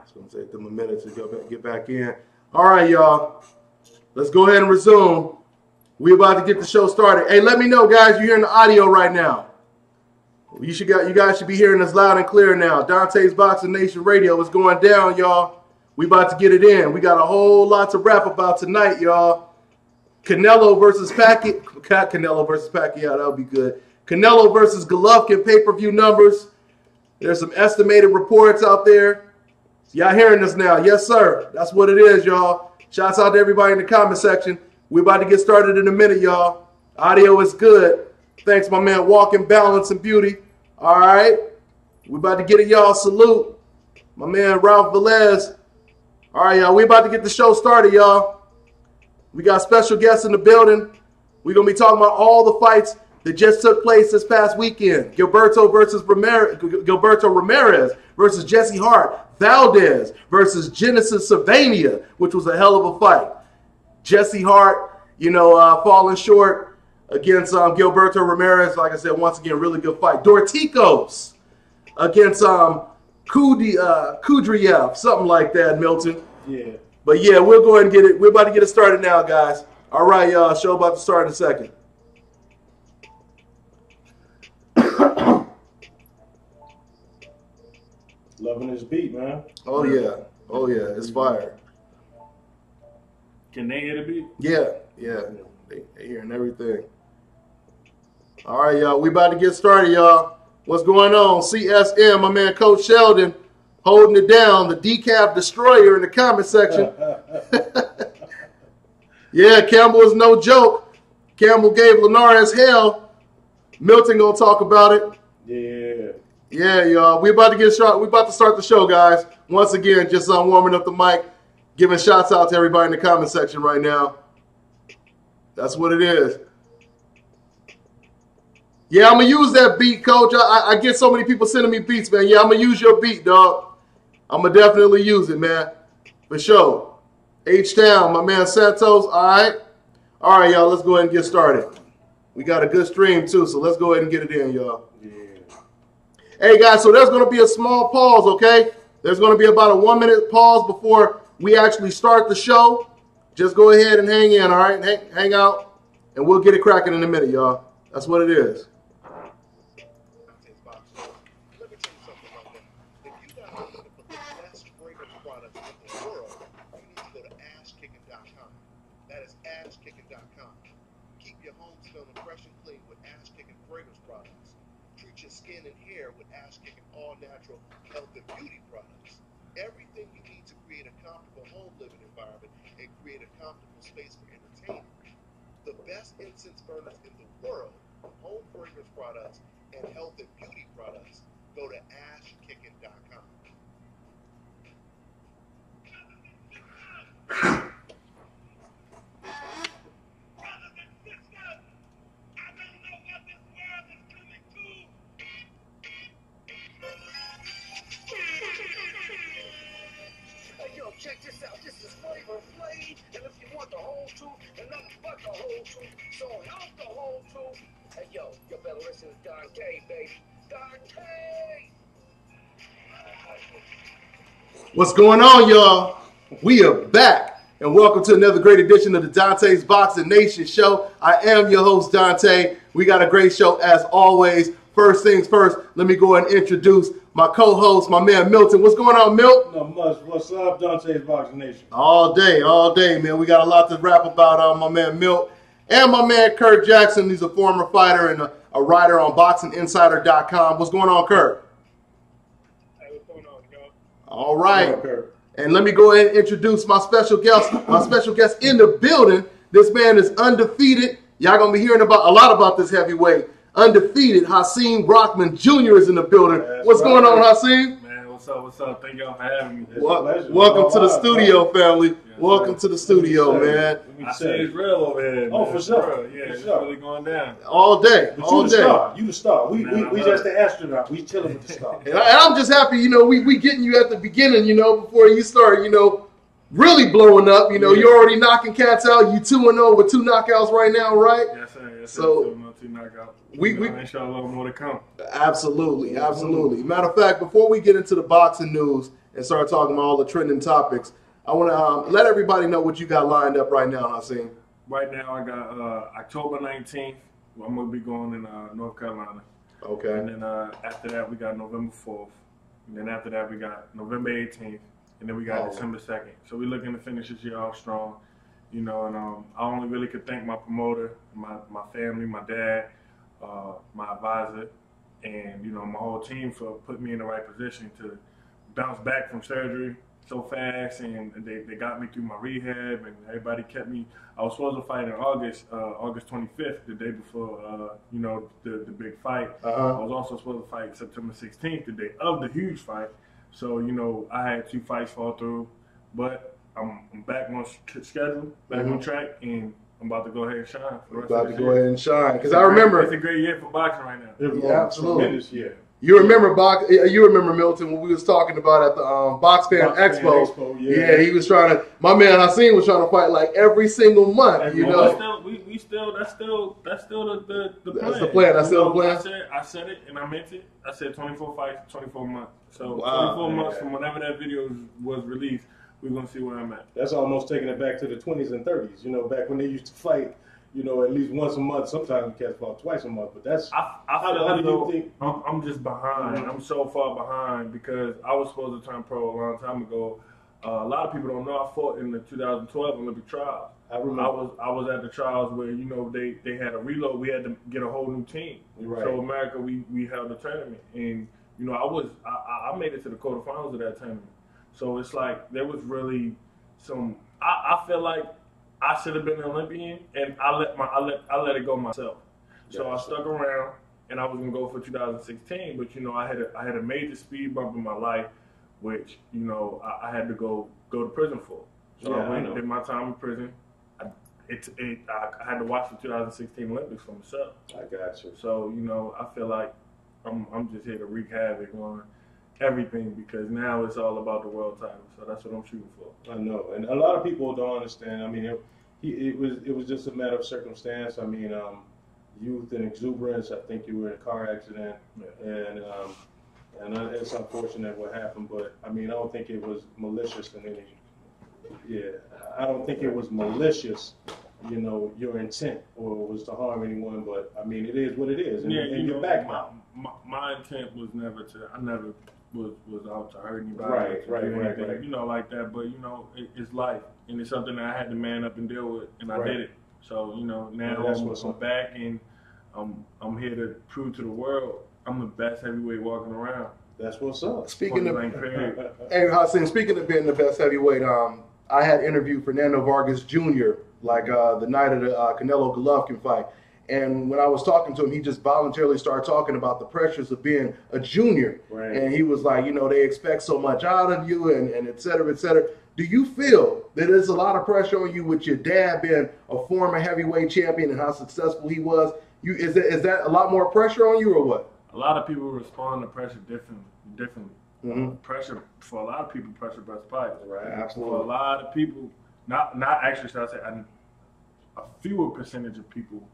It's going to take them a minute to get back in. All right, y'all. Let's go ahead and resume. We're about to get the show started. Hey, let me know, guys, you're hearing the audio right now. You guys should be hearing us loud and clear now. Dante's Boxing Nation Radio is going down, y'all. We about to get it in. We got a whole lot to rap about tonight, y'all. Canelo versus Pacquiao. That'll be good. Canelo versus Golovkin pay-per-view numbers. There's some estimated reports out there. Y'all hearing us now? Yes, sir. That's what it is, y'all. Shouts out to everybody in the comment section. We're about to get started in a minute, y'all. Audio is good. Thanks, my man, Walking Balance and Beauty. All right. We're about to get it, y'all. Salute. My man, Ralph Velez. All right, y'all. We're about to get the show started, y'all. We got special guests in the building. We're going to be talking about all the fights that just took place this past weekend. Gilberto Ramirez versus Jesse Hart. Valdez versus Genesis Savania, which was a hell of a fight. Jesse Hart, falling short against Gilberto Ramirez. Like I said, once again, really good fight. Dorticos against Kudriev, something like that, Milton. Yeah. But yeah, we'll go ahead and get it. We're about to get it started now, guys. All right, y'all. Show about to start in a second. Loving this beat, man. Oh yeah. Oh yeah. It's fire. Can they hear the beat? Yeah. They hearing everything. All right, y'all. We about to get started, y'all. What's going on? CSM, my man, Coach Sheldon, holding it down. The decaf destroyer in the comment section. Yeah, Campbell is no joke. Campbell gave Linares hell. Milton gonna talk about it. Yeah. Yeah, y'all. We about to get started. We about to start the show, guys. Once again, just warming up the mic, giving shouts out to everybody in the comment section right now. That's what it is. Yeah, I'm going to use that beat, Coach. I get so many people sending me beats, man. Yeah, I'm going to use your beat, dog. I'm going to definitely use it, man. For sure. H-Town, my man Santos. All right. All right, y'all. Let's go ahead and get started. We got a good stream, too, so let's go ahead and get it in, y'all. Yeah. Hey, guys, so there's going to be a small pause, okay? There's going to be about a 1-minute pause before we actually start the show. Just go ahead and hang in, all right? Hang out, and we'll get it cracking in a minute, y'all. That's what it is. Let me tell you something about that. If you got to look for the best fragrance products in the world, you need to go to ashkicking.com. That is ashkicking.com. Keep your home smelling fresh and clean with Ash Kicking fragrance products. Treat your skin and hair with Ash Kicking all-natural health and beauty products. Everything you need to create a comfortable home living environment and create a comfortable space for entertainment. The best incense burners in the world, home fragrance products, and health and beauty products. Go to ashkicking.com. Check this out, this is Flavor Flav, and if you want the whole truth and nothing but the whole truth, so help the whole truth. Hey yo, you better listen to Dante, baby. Dante! What's going on, y'all? We are back, and welcome to another great edition of the Dante's Boxing Nation show. I am your host, Dante. We got a great show as always. First things first, let me go and introduce my co-host, my man Milton. What's going on, Milt? Not much. What's up, Dante's Boxing Nation? All day, man. We got a lot to rap about my man Milt and my man Kurt Jackson. He's a former fighter and a writer on BoxingInsider.com. What's going on, Kurt? Hey, what's going on, y'all? All right. What's up, And let me go ahead and introduce my special guest in the building. This man is undefeated. Y'all going to be hearing a lot about this heavyweight. Undefeated Hasim Rockman Jr. is in the building. What's going on, Hasim? Man, what's up? Thank y'all for having me. Welcome to the studio, family. Welcome to the studio, man. I see it's real over here. Oh, man. for sure. Yeah, For it's sure. really going down. All day. But All you the day. star. You the star. We Man, just the astronaut. We chilling with the star. And I'm just happy, we getting you at the beginning, before you start, really blowing up. You're already knocking cats out. You 2-0 with 2 knockouts right now, right? Yes, sir. So, 2 knockouts. we inshallah more to come. Absolutely. Matter of fact, before we get into the boxing news, and start talking about all the trending topics. I want to let everybody know what you got lined up right now, Haseen. Right now, I got October 19th. I'm going to be going in North Carolina. Okay. And then after that, we got November 4th. And then after that, we got November 18th. And then we got December 2nd. So we're looking to finish this year off strong. You know, and I only really could thank my promoter, my family, my dad, my advisor, and, you know, my whole team for putting me in the right position to bounce back from surgery so fast, and they got me through my rehab, and everybody kept me. I was supposed to fight in August 25th, the day before, you know, the big fight. I was also supposed to fight September 16th, the day of the huge fight. So, you know, I had 2 fights fall through, but I'm back on schedule, back on track, and I'm about to go ahead and shine. For the rest of the Go ahead and shine, because I remember it's a great year for boxing right now. Yeah, absolutely. Tremendous year. You remember Milton, when we was talking about at the Box Fan Expo. Yeah, he was trying to. My man Haseen was trying to fight like every single month. You know, we still that's still the plan. That's the plan. That's still the plan. I said it and I meant it. I said 24 fights, 24 months. So Wow. 24 months from whenever that video was released, we're gonna see where I'm at. That's almost taking it back to the 20s and 30s. You know, back when they used to fight, you know, at least once a month. Sometimes cats fought twice a month. But that's I feel how as do you though think? I'm just behind. I'm so far behind because I was supposed to turn pro a long time ago. A lot of people don't know I fought in the 2012 Olympic trials. I remember. I was at the trials where, you know, they had a reload. We had to get a whole new team. Right. So America, we held a tournament, and you know, I made it to the quarterfinals of that tournament. So it's like there was really some. I feel like I should have been an Olympian, and I let it go myself. So I stuck around, and I was gonna go for 2016. But you know, I had a major speed bump in my life, which, you know, I had to go to prison for. So I went and did my time in prison. I had to watch the 2016 Olympics for myself. I got you. So, you know, I feel like I'm just here to wreak havoc on everything because now it's all about the world title. So that's what I'm shooting for. I know, and a lot of people don't understand. I mean, it was just a matter of circumstance. I mean, youth and exuberance. I think you were in a car accident, and it's unfortunate what happened. But I mean, I don't think it was malicious in any. Yeah, I don't think it was malicious. You know, your intent or was to harm anyone. But I mean, it is what it is. And, Yeah, and you you're know, back now. my intent was never to. I never was out to hurt anybody. Right. You know, like that. But you know, it's life, and it's something that I had to man up and deal with, and I did it. So you know, now I'm back, and I'm here to prove to the world I'm the best heavyweight walking around. That's what's up. Speaking of being the best heavyweight, I had interviewed Fernando Vargas Jr. The night of the Canelo-Golovkin fight. And when I was talking to him, he just voluntarily started talking about the pressures of being a junior. Right. And he was like, you know, they expect so much out of you and et cetera, et cetera. Do you feel that there's a lot of pressure on you with your dad being a former heavyweight champion and how successful he was? Is that a lot more pressure on you or what? A lot of people respond to pressure differently. Mm-hmm. Pressure, for a lot of people, pressure busts pipes. Right, For absolutely. a lot of people, not actually, should I say, a fewer percentage of people,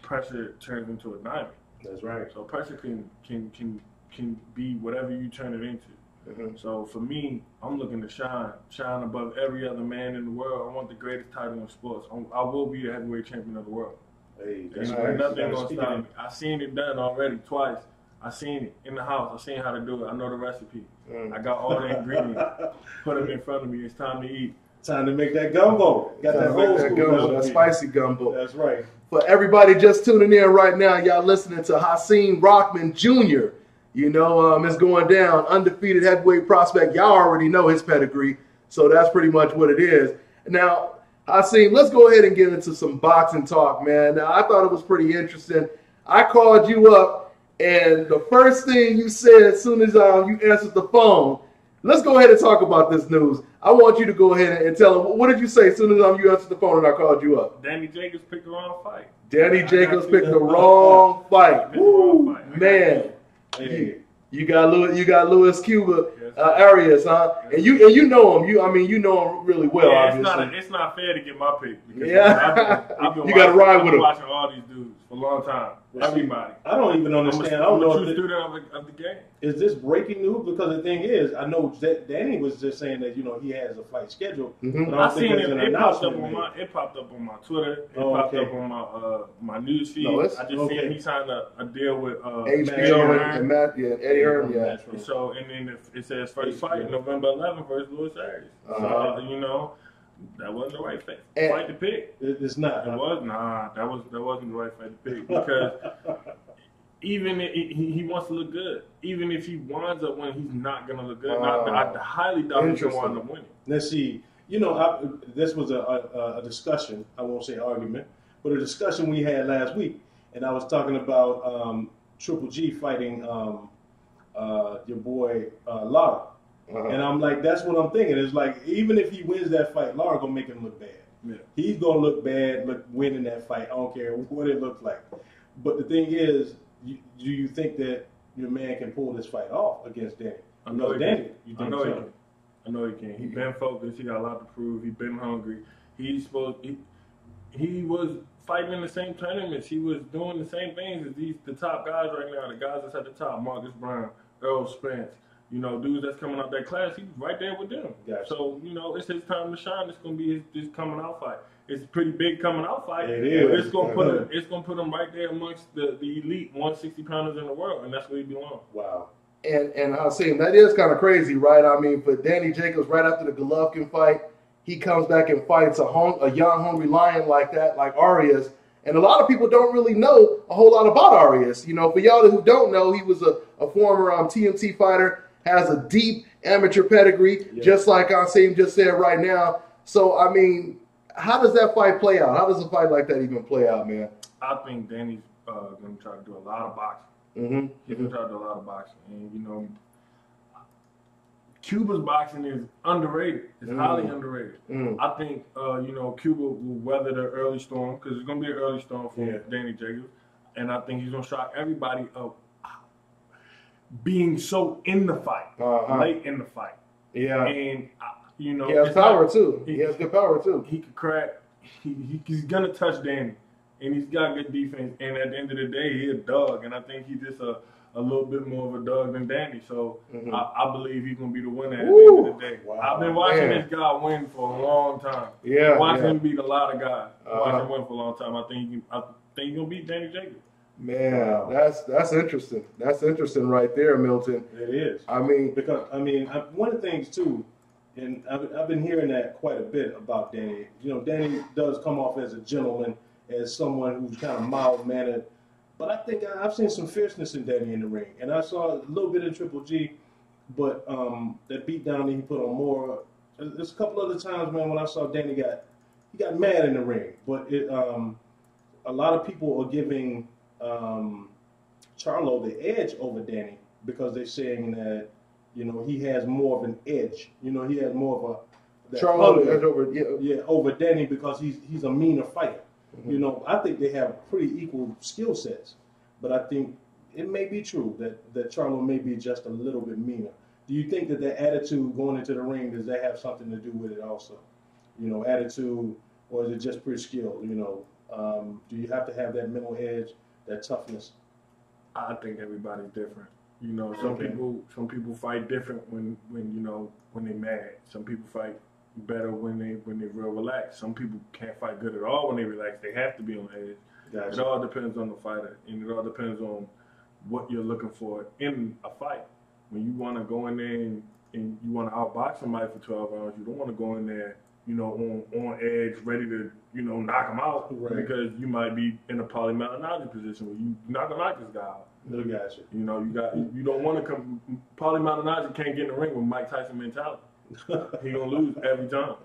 pressure turns into a diamond. That's right. So pressure can be whatever you turn it into. Mm-hmm. So for me, I'm looking to shine above every other man in the world. I want the greatest title in sports. I will be the heavyweight champion of the world. Hey, that's that's right. right. Nothing gonna stop me. I seen it done already twice. I seen it in the house. I seen how to do it. I know the recipe. I got all the ingredients. Put them in front of me. It's time to eat. Time to make that gumbo. Got that old school gumbo, that recipe. spicy gumbo. That's right. For everybody just tuning in right now, y'all listening to Haseen Rockman Jr. You know, it's going down. Undefeated heavyweight prospect. Y'all already know his pedigree, so that's pretty much what it is. Now, Haseen, let's go ahead and get into some boxing talk, man. Now, I thought it was pretty interesting. I called you up, and the first thing you said as soon as you answered the phone, let's go ahead and talk about this news. I want you to go ahead and tell them, what did you say as soon as you answered the phone and I called you up? Danny Jacobs picked the wrong fight. Danny Jacobs picked the wrong fight. Woo, man. Hey. You got Louis Cuba, Arias, huh? And you know him. You know him really well. Yeah, obviously. it's not fair to get my pick. Because Yeah. I've been You gotta ride with him. watching all these dudes. for a long time. Everybody. I don't even understand. I don't I'm know a if true student of the game. is this breaking news? Because the thing is, I know that Danny was just saying that he has a fight scheduled. Mhm. But I don't think seen there's an it popped up announcement on made. it popped up on my Twitter. It Oh, popped okay. up on my news feed. No, it's- I just seen he signed a deal with HBO and Eddie Hearn, yeah. That's right. So and then it says first fight November 11th versus Louis Arias. Uh-huh. So that wasn't the right fight to pick. It's not. It was that wasn't the right fight to pick because even he wants to look good. Even if he winds up winning, he's not gonna look good. I highly doubt he's gonna wind up winning. Let's see. This was a discussion. I won't say argument, but a discussion we had last week, and I was talking about Triple G fighting your boy Lara. Uh-huh. And I'm like, that's what I'm thinking. It's like, even if he wins that fight, Lara gonna make him look bad. Yeah. He's gonna look bad winning that fight. I don't care what it looks like. But the thing is, do you think that your man can pull this fight off against Danny? I know he Danny. can. You I think know he so? can. I know he can. He's been focused. He got a lot to prove. He's been hungry. He was fighting in the same tournaments. He was doing the same things as the top guys right now. The guys that's at the top: Marcus Brown, Earl Spence. Dudes that's coming out that class, he's right there with them. Gotcha. So, it's his time to shine. It's going to be his coming out fight. It's a pretty big coming out fight. It is. But it's going to put him right there amongst the elite 160 pounders in the world, and that's where he belongs. Wow. And I was saying, that is kind of crazy, right? I mean, for Danny Jacobs, right after the Golovkin fight, he comes back and fights a young, hungry lion like that, like Arias. And a lot of people don't really know a whole lot about Arias. For y'all who don't know, he was a former TMT fighter, has a deep amateur pedigree, just like Asim just said right now. So, I mean, how does that fight play out? How does a fight like that even play out, man? I think Danny's going to try to do a lot of boxing. Mm-hmm. He's going to try to do a lot of boxing. And, Cuba's boxing is underrated. It's highly underrated. I think, Cuba will weather the early storm because it's going to be an early storm for Danny Jacobs. And I think he's going to shock everybody up being so in the fight, late in the fight. Yeah. And, he has power, too. He has good power, too. He could crack. He's going to touch Danny. And he's got good defense. And at the end of the day, he's a dog. And I think he's just a little bit more of a dog than Danny. So I believe he's going to be the winner at the end of the day. Wow. I've been watching this guy win for a long time. Yeah. Watching him beat a lot of guys. Watching him win for a long time. I think he's going to beat Danny Jacobs. Man, that's interesting. That's interesting right there, Milton. It is. I mean, because one of the things too, and I've been hearing that quite a bit about Danny. Danny does come off as a gentleman, as someone who's kind of mild mannered, but I think I've seen some fierceness in Danny in the ring, and I saw a little bit in Triple G, but that beat down that he put on more. There's a couple other times, man, when I saw Danny he got mad in the ring, but a lot of people are giving Charlo the edge over Danny because they're saying that he has more of an edge. He has more of a Charlo the edge over over Danny because he's a meaner fighter. I think they have pretty equal skill sets, but I think it may be true that Charlo may be just a little bit meaner. Do you think that attitude going into the ring, does that have something to do with it also? Attitude, or is it just pure skill? Do you have to have that mental edge, that toughness? I think everybody's different. Some people fight different when they're mad. Some people fight better when they're real relaxed. Some people can't fight good at all when they relax. They have to be on edge. Gotcha. It all depends on the fighter, and it all depends on what you're looking for in a fight. When you want to go in there and you want to outbox somebody for 12 hours, you don't want to go in there, on edge, ready to, knock them out, because you might be in a polymyalgic position where you're not gonna knock this guy out. No, gotcha. You don't want to come. Polymyalgic can't get in the ring with Mike Tyson mentality. He gonna lose every time.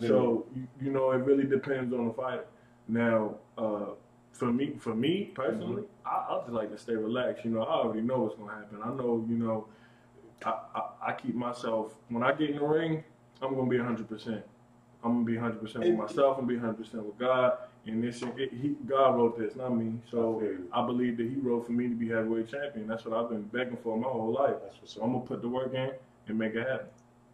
So it really depends on the fighter. Now, for me personally, I just like to stay relaxed. I already know what's gonna happen. I know, I keep myself, when I get in the ring, I'm gonna be 100%. I'm gonna be 100% with myself. I'm gonna be 100% with God. And God wrote this, not me. So I believe that He wrote for me to be heavyweight champion. That's what I've been begging for my whole life. So I'm gonna put the work in and make it happen.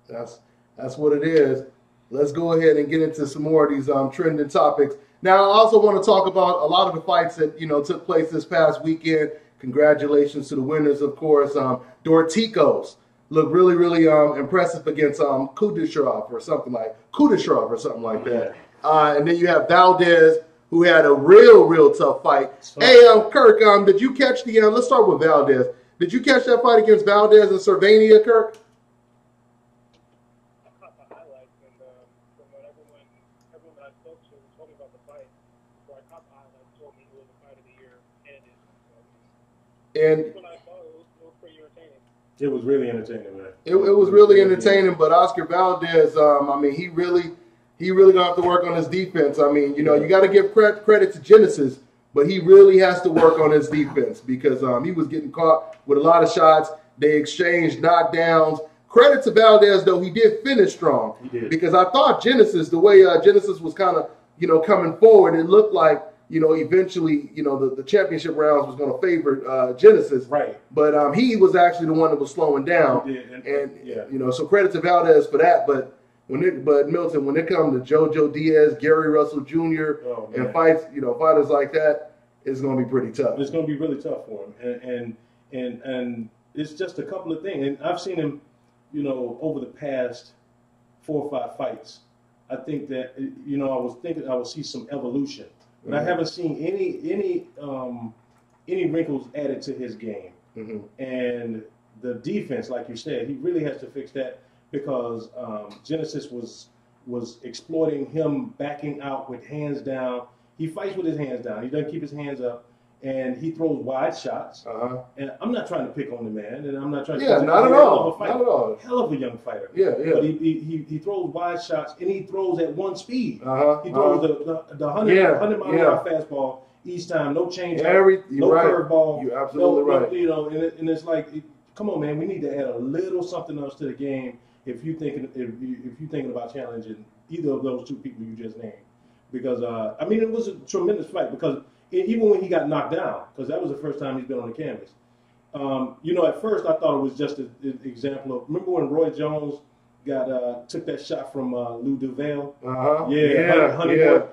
That's what it is. Let's go ahead and get into some more of these trending topics. Now, I also want to talk about a lot of the fights that, took place this past weekend. Congratulations to the winners, of course. Dorticos looked really, really impressive against Kudashev or something like that. And then you have Valdez, who had a real tough fight. Hey, Kirk, did you catch the? Let's start with Valdez. Did you catch that fight against Valdez and Cervania, Kirk? I caught the highlights, and from what everyone that I spoke to told me about the fight, before I caught the highlights, told me it was a fight of the year candidate. And when I saw it, it was pretty entertaining. It was really entertaining, man. It was really entertaining, but Oscar Valdez, he really gonna have to work on his defense. You got to give credit to Genesis, but he really has to work on his defense because he was getting caught with a lot of shots. They exchanged knockdowns. Credit to Valdez, though, he did finish strong. He did. Because I thought Genesis, the way Genesis was kind of, coming forward, it looked like, eventually, the championship rounds was going to favor Genesis. Right. But he was actually the one that was slowing down. He did. And so credit to Valdez for that. But Milton, when it comes to JoJo Diaz, Gary Russell Jr., and fights, fighters like that, it's going to be pretty tough. It's going to be really tough for him. And it's just a couple of things. And I've seen him, over the past 4 or 5 fights. I think that, I was thinking I would see some evolution. But I haven't seen any wrinkles added to his game. And the defense, like you said, he really has to fix that because Genesis was exploiting him backing out with hands down. He fights with his hands down. He doesn't keep his hands up, and he throws wide shots. And I'm not trying to pick on the man, and I'm not trying to. Yeah, not at all. Not at all. Hell of a young fighter. Yeah. But he throws wide shots, and he throws at one speed. He throws the 100-mile-an-hour fastball each time, no change, no curveball. You're absolutely right. And it's like, come on, man, we need to add a little something else to the game if you're thinking about challenging either of those 2 people you just named. Because it was a tremendous fight. Because even when he got knocked down, because that was the first time he's been on the canvas. At first I thought it was just an example of. Remember when Roy Jones took that shot from Lou Duval? Honey Boy.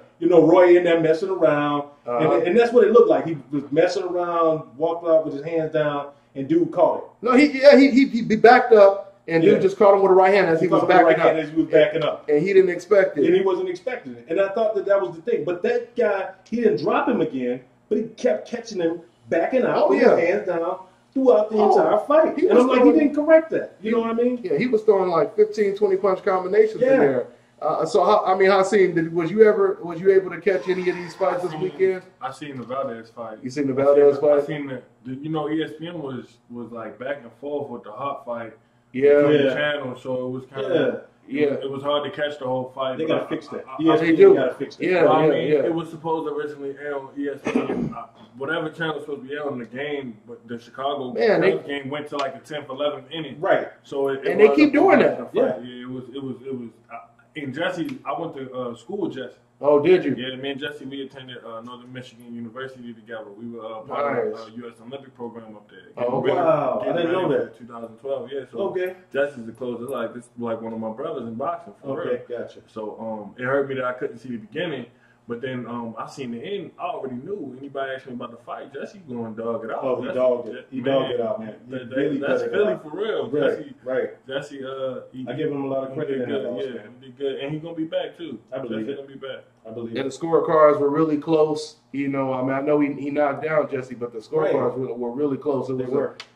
Roy in there messing around, and that's what it looked like. He was messing around, walked out with his hands down, and dude caught it. No, he backed up. And dude just caught him with a right hand as he was backing up. And he didn't expect it. And he wasn't expecting it. And I thought that was the thing. But that guy, he didn't drop him again, but he kept catching him, backing out with his hands down throughout the entire fight. And I'm like, he didn't correct that. You know what I mean? Yeah, he was throwing like 15, 20 punch combinations in there. Was you able to catch any of these fights this weekend? I seen the Valdez fight. You seen the Valdez fight? I seen ESPN was like back and forth with the Hot fight. The channel, so it was kind of it was hard to catch the whole fight. They gotta fix that. They do. Gotta fix that. It was supposed to originally air on ESPN. Whatever channel was supposed to be airing the game, but the Chicago game went to like the 10th, 11th inning. Right. So and they keep doing that. It was. And Jesse, I went to school with Jesse. Oh, did you? Yeah, me and Jesse, we attended Northern Michigan University together. We were part of the U.S. Olympic program up there. Oh, wow. I didn't know that. 2012, yeah. So Jesse's the closest. This is like one of my brothers in boxing, for real. Gotcha. So it hurt me that I couldn't see the beginning. But then I seen the end. I already knew. Anybody asked me about the fight, Jesse going to dog it out. Oh, he dogged it. He dogged it out, man. That's Philly for real. Jesse, I give him a lot of credit. He did good. And he's going to be back, too. I believe Jesse's going to be back. I believe and the scorecards were really close. I know he knocked down Jesse, but the scorecards were really close.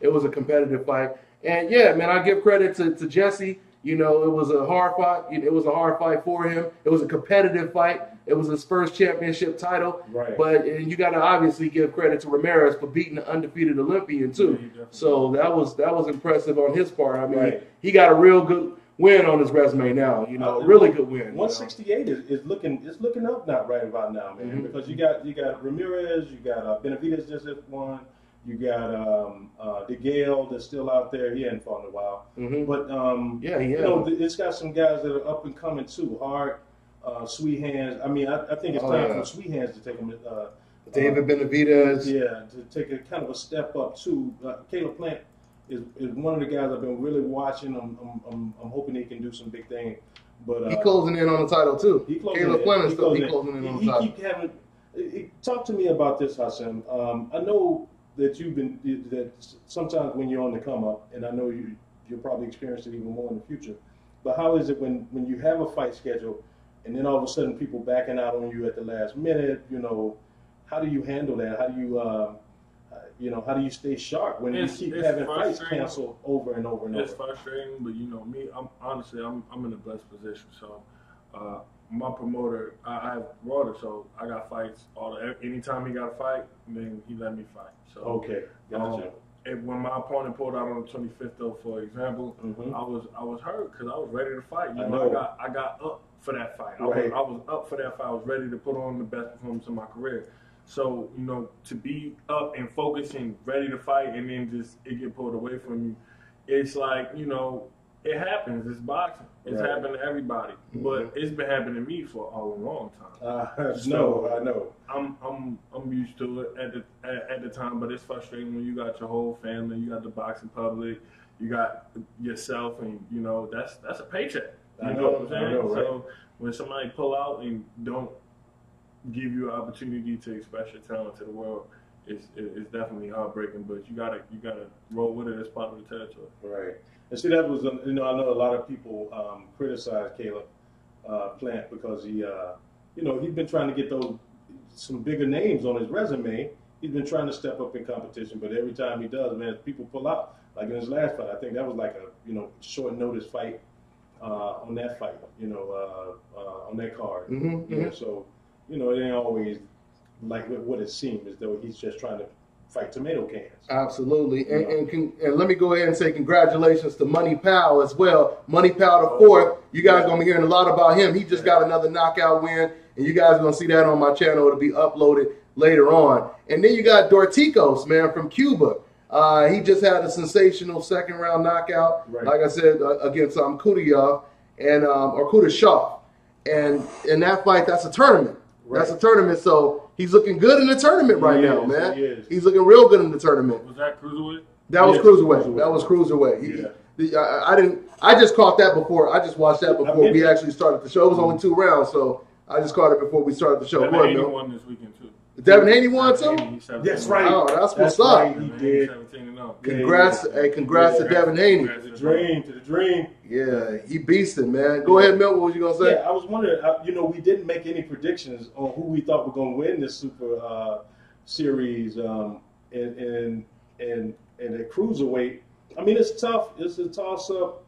It was a competitive fight. And, yeah, man, I give credit to Jesse. It was a hard fight. It was a hard fight for him. It was a competitive fight. It was his first championship title. Right. But you got to obviously give credit to Ramirez for beating the undefeated Olympian too. So that was impressive on his part. He got a real good win on his resume now. Really good win. 168 is looking up right about now, man. Because you got Ramirez, you got Benavidez just won. You got DeGale that's still out there. He hadn't fought in a while. But it's got some guys that are up and coming too. Hart, Sweet Hands. I think it's time for Sweet Hands to take them. David Benavidez. To take a kind of a step up too. Caleb Plant is one of the guys I've been really watching. I'm hoping he can do some big thing. But he closing in on the title too. Caleb Fleming still closing in on the title. He keep having. Talk to me about this, Hassan. I know that that sometimes when you're on the come up, and I know you'll probably experience it even more in the future. But how is it when you have a fight schedule, and then all of a sudden people backing out on you at the last minute? You know, how do you handle that? How do you how do you stay sharp when you keep having fights canceled over and over and over? It's frustrating, but me, I'm in a blessed position. So, my promoter, I have Roder, so I got fights anytime he got a fight, then he let me fight. So okay, gotcha. When my opponent pulled out on the 25th, though, for example, I was hurt because I was ready to fight. I got up for that fight. Right. I was up for that fight. I was ready to put on the best performance of my career. So, to be up and focused and ready to fight and then just it get pulled away from you, it's like, it happens. It's boxing. It's happened to everybody. But it's been happening to me for a long time. I know. I'm used to it at the time, but it's frustrating when you got your whole family, you got the boxing public, you got yourself, and that's a paycheck. You know what I'm saying? I know, right? So when somebody pull out and don't give you an opportunity to express your talent to the world, it's definitely heartbreaking. But you gotta roll with it as part of the territory. Right. And see, that was I know a lot of people criticize Caleb Plant because he he's been trying to get some bigger names on his resume. He's been trying to step up in competition, but every time he does, man, people pull out. Like in his last fight, I think that was like a short notice fight on that fight, on that card. So it ain't always like what it seems, as though he's just trying to fight tomato cans. Absolutely. And let me go ahead and say congratulations to Money Pal as well. Money Pal the fourth. You guys are going to be hearing a lot about him. He just got another knockout win, and you guys are going to see that on my channel. It'll be uploaded later on. And then you got Dorticos, man, from Cuba. He just had a sensational second-round knockout, like I said, against Kudryashov or Kudryashov. And in that fight, that's a tournament. That's a tournament, so he's looking good in the tournament right now, man. He's looking real good in the tournament. Was that cruiserweight? That was cruiserweight. That was cruiserweight. I just caught that before. I just watched that before we actually started the show. It was only 2 rounds, so I just caught it before we started the show. Devin Haney won this weekend too. Devin Haney won too? That's right. Oh, that's what's up. Right. He did. Congrats to Devin Haney. To the dream. Yeah, he beasting, man. Go ahead, Milt. What was you gonna say? Yeah, I was wondering. We didn't make any predictions on who we thought were gonna win this Super Series and the cruiserweight. I mean, it's tough. It's a toss up.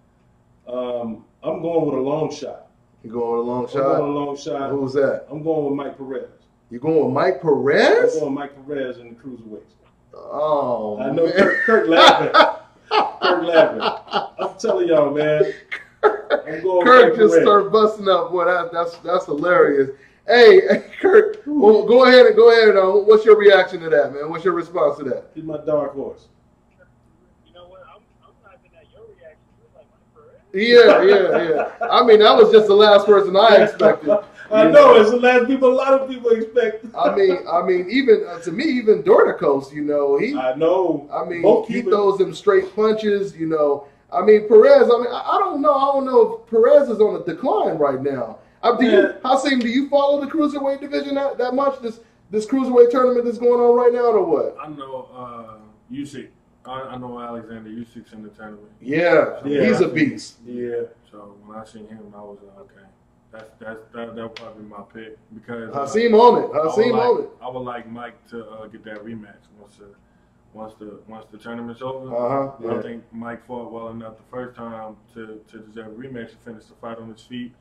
I'm going with a long shot. You going with a long shot? I'm going with a long shot. Who's that? I'm going with Mike Perez. You going with Mike Perez? I'm going with Mike Perez in the cruiserweights. Oh, I know, man. Kirk laughing. Kirk laughing. I'm telling y'all, man. I'm going Kirk just started busting up. Boy, that's hilarious. Hey, Kirk, well, go ahead. What's your reaction to that, man? What's your response to that? He's my dark horse. You know what? I'm laughing at your reaction. You're like, Mike Perez? Yeah. I mean, that was just the last person I expected. I know it's the last people. A lot of people expect. I mean, even to me, even Dorticos, he. I know. I mean, he throws them straight punches. I mean, Perez. I mean, I don't know. I don't know if Perez is on a decline right now. Hassan, do you follow the cruiserweight division that much? This cruiserweight tournament that's going on right now, or what? I know Usyk. I know Alexander Usyk's in the tournament. Yeah, he's a beast. Yeah. So when I seen him, I was like, okay. That'll probably be my pick because I see him on it. I would like Mike to get that rematch once the tournament's over. I think Mike fought well enough the first time to deserve a rematch to finish the fight on his feet.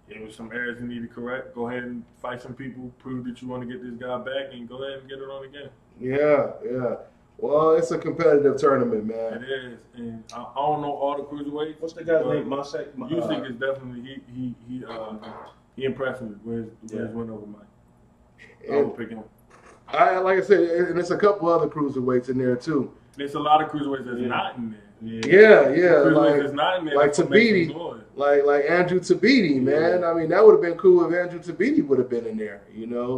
There was some errors he needed to correct. Go ahead and fight some people, prove that you want to get this guy back, and go ahead and get it on again. Yeah. Well, it's a competitive tournament, man. It is, and I don't know all the cruiserweights. What's the guy's name? Usyk is definitely he impressed me with his win over Mike. I would pick him. Like I said, and there's a couple other cruiserweights in there too. There's a lot of cruiserweights that's not in there. Yeah. Like Tabiti, like Andrew Tabiti, man. I mean, that would have been cool if Andrew Tabiti would have been in there.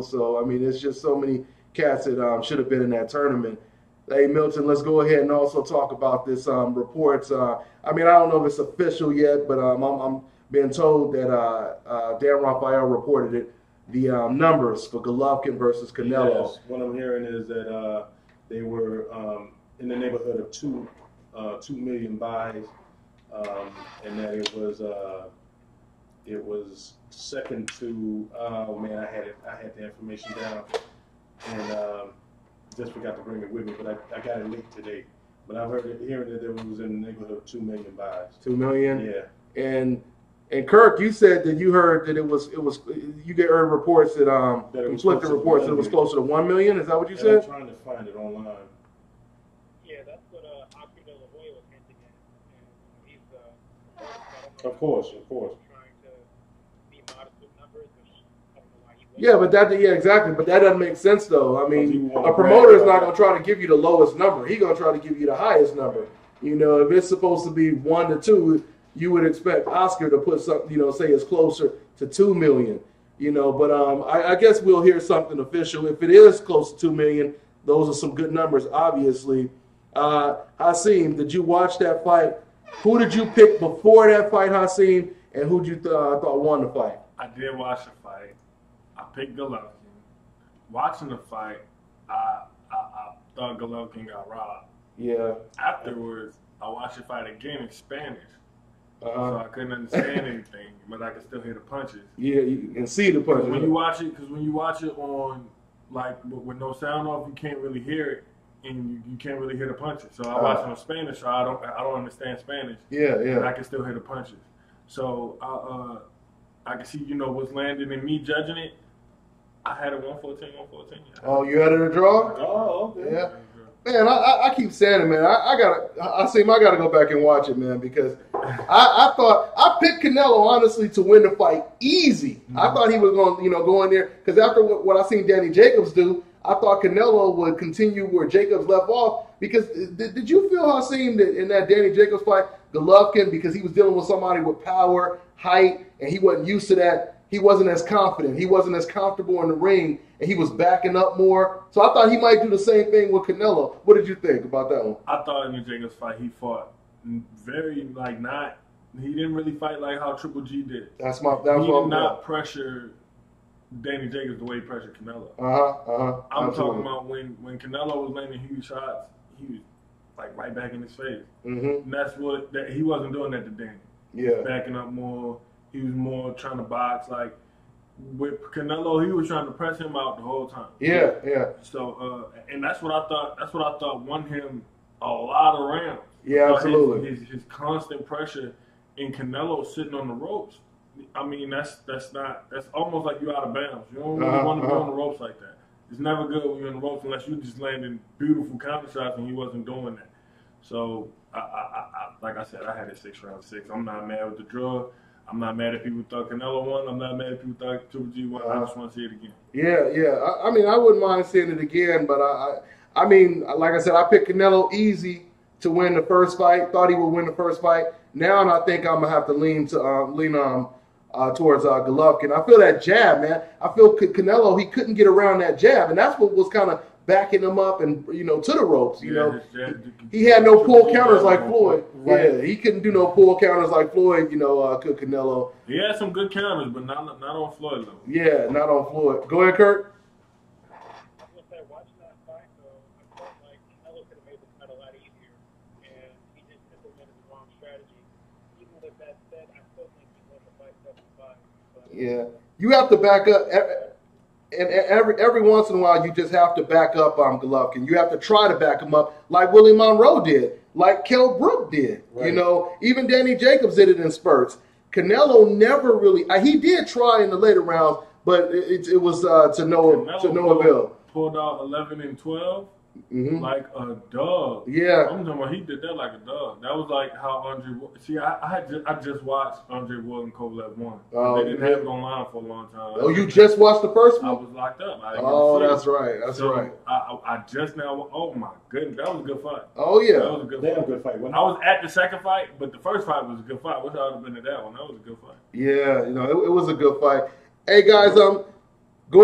So I mean, it's just so many cats that should have been in that tournament. Hey, Milton, let's go ahead and also talk about this reports. I mean, I don't know if it's official yet, but I'm been told that Dan Rafael reported it. The numbers for Golovkin versus Canelo. Yes. What I'm hearing is that they were in the neighborhood of 2 million buys, and that it was second to. Oh man, I had the information down, and just forgot to bring it with me. But I got it late today. But I've hearing that it was in the neighborhood of 2 million buys. 2 million. Yeah. And Kirk, you said that you heard that it was you get heard reports that conflicting reports that it was closer to 1 million. Is that what you said? I'm trying to find it online. Yeah, that's what Oscar De La Hoya was hinting at. And he's Of course. trying to be modest with numbers, which I don't know why he Yeah, but exactly. But that doesn't make sense though. I mean, a promoter is not going to try to give you the lowest number. He's going to try to give you the highest number. You know, if it's supposed to be 1 to 2. You would expect Oscar to put something, you know, say it's closer to 2 million, you know. But I guess we'll hear something official. If it is close to 2 million, those are some good numbers, obviously. Hasim, did you watch that fight? Who did you pick before that fight, Hasim, and who did you thought won the fight? I did watch the fight. I picked Golovkin. Watching the fight, I thought Golovkin got robbed. Yeah. Afterwards, I watched the fight again in Spanish. So I couldn't understand anything, but I could still hear the punches. Yeah, you can see the punches. When you watch it on like with no sound off, you can't really hear it, and you can't really hear the punches. So I watch it on Spanish, so I don't understand Spanish. Yeah. But I can still hear the punches. So I can see what's landing in me judging it. I had it 114. Oh, you had it a draw? Oh, okay. Yeah. Man, I keep saying it, man. I gotta go back and watch it, man, because I thought I picked Canelo honestly to win the fight easy. Mm-hmm. I thought he was going, go in there because after what I seen Danny Jacobs do, I thought Canelo would continue where Jacobs left off. Because did you feel how seen that in that Danny Jacobs fight, Golovkin, because he was dealing with somebody with power, height, and he wasn't used to that. He wasn't as confident. He wasn't as comfortable in the ring, and he was backing up more. So I thought he might do the same thing with Canelo. What did you think about that one? I thought in the Jacobs fight he fought very he didn't really fight like how Triple G did. He did not pressure Danny Jacobs the way he pressured Canelo. I'm Absolutely. talking about when Canelo was landing huge shots, he was like right back in his face. Mm-hmm. And he wasn't doing that to Danny. He was backing up more. He was more trying to box. Like with Canelo, he was trying to press him out the whole time. Yeah. So and that's what I thought won him a lot of rounds. Yeah, absolutely. His constant pressure and Canelo sitting on the ropes. I mean, that's almost like you're out of bounds. You don't really want to be on the ropes like that. It's never good when you're on the ropes unless you're just landing beautiful counter shots, and he wasn't doing that. So I like I said, I had it 6 rounds 6. I'm not mad with the draw. I'm not mad at people thought Canelo won. I'm not mad at people thought Triple G won. I just want to see it again. Yeah. I mean, I wouldn't mind seeing it again, but I mean, like I said, I picked Canelo easy to win the first fight. Thought he would win the first fight. Now I think I'm gonna have to lean towards Golovkin. I feel that jab, man. I feel Canelo, he couldn't get around that jab, and that's what was kind of backing him up and to the ropes. He had no pull counters like Floyd. Right. Yeah, he couldn't do no pull counters like Floyd. Could Canelo. He had some good counters, but not on Floyd though. Yeah, not on Floyd. Go ahead, Kurt. Watching that fight, though, I felt like Canelo could have made the fight a lot easier, and he just implemented the wrong strategy. Even with that said, I still think he won the fight 7-5. Yeah, you have to back up. And every once in a while, you just have to back up Golovkin. You have to try to back him up like Willie Monroe did, like Kell Brook did. Right. Even Danny Jacobs did it in spurts. Canelo never really. He did try in the later rounds, but it was to no avail. Pulled out 11 and 12 like a dog. Yeah, I'm talking about he did that like a dog. That was like how Andre. See, I just watched Andre Ward and Kovalev 1. They didn't have it online for a long time. Oh, you just watched the first one? I was locked up. That's right. That's right. I just now. Oh my goodness, that was a good fight. Oh yeah, that was a good fight. I was at the second fight, but the first fight was a good fight. I wish I would have been at that one. That was a good fight. Yeah, it was a good fight. Hey guys, go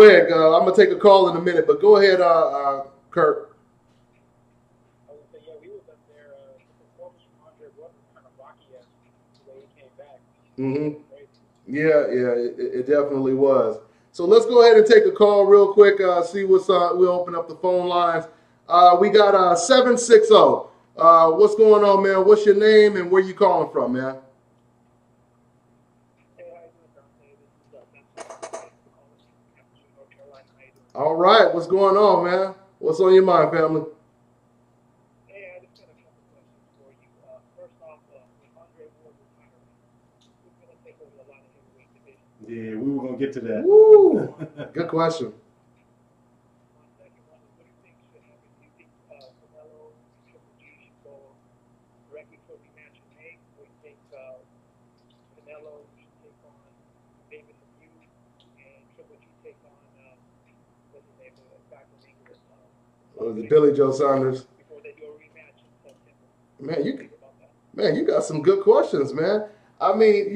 ahead. I'm gonna take a call in a minute, but go ahead, Kurt. I would say, we was up there. The performance from Andre wasn't kind of rocky the way he came back. Mm-hmm. Crazy. Yeah, it definitely was. So let's go ahead and take a call real quick. See what's we'll open up the phone lines. We got 760. What's going on, man? What's your name and where you calling from, man? All right, what's going on, man? What's on your mind, family? Hey, I just got a couple questions for you. First off, with Andre Ward retiring, who's going to take over the light heavyweight division? Yeah, we were gonna get to that. Woo! Good question. My second one is, what do you think should happen? Do you think Canelo and Triple G should go directly to a rematch in May, or do you think Canelo should take on David Lemieux and Triple G take on what's his name, back in England? Was it Billy Joe Saunders? Before they do a rematch in September. Man, you got some good questions, man. I mean,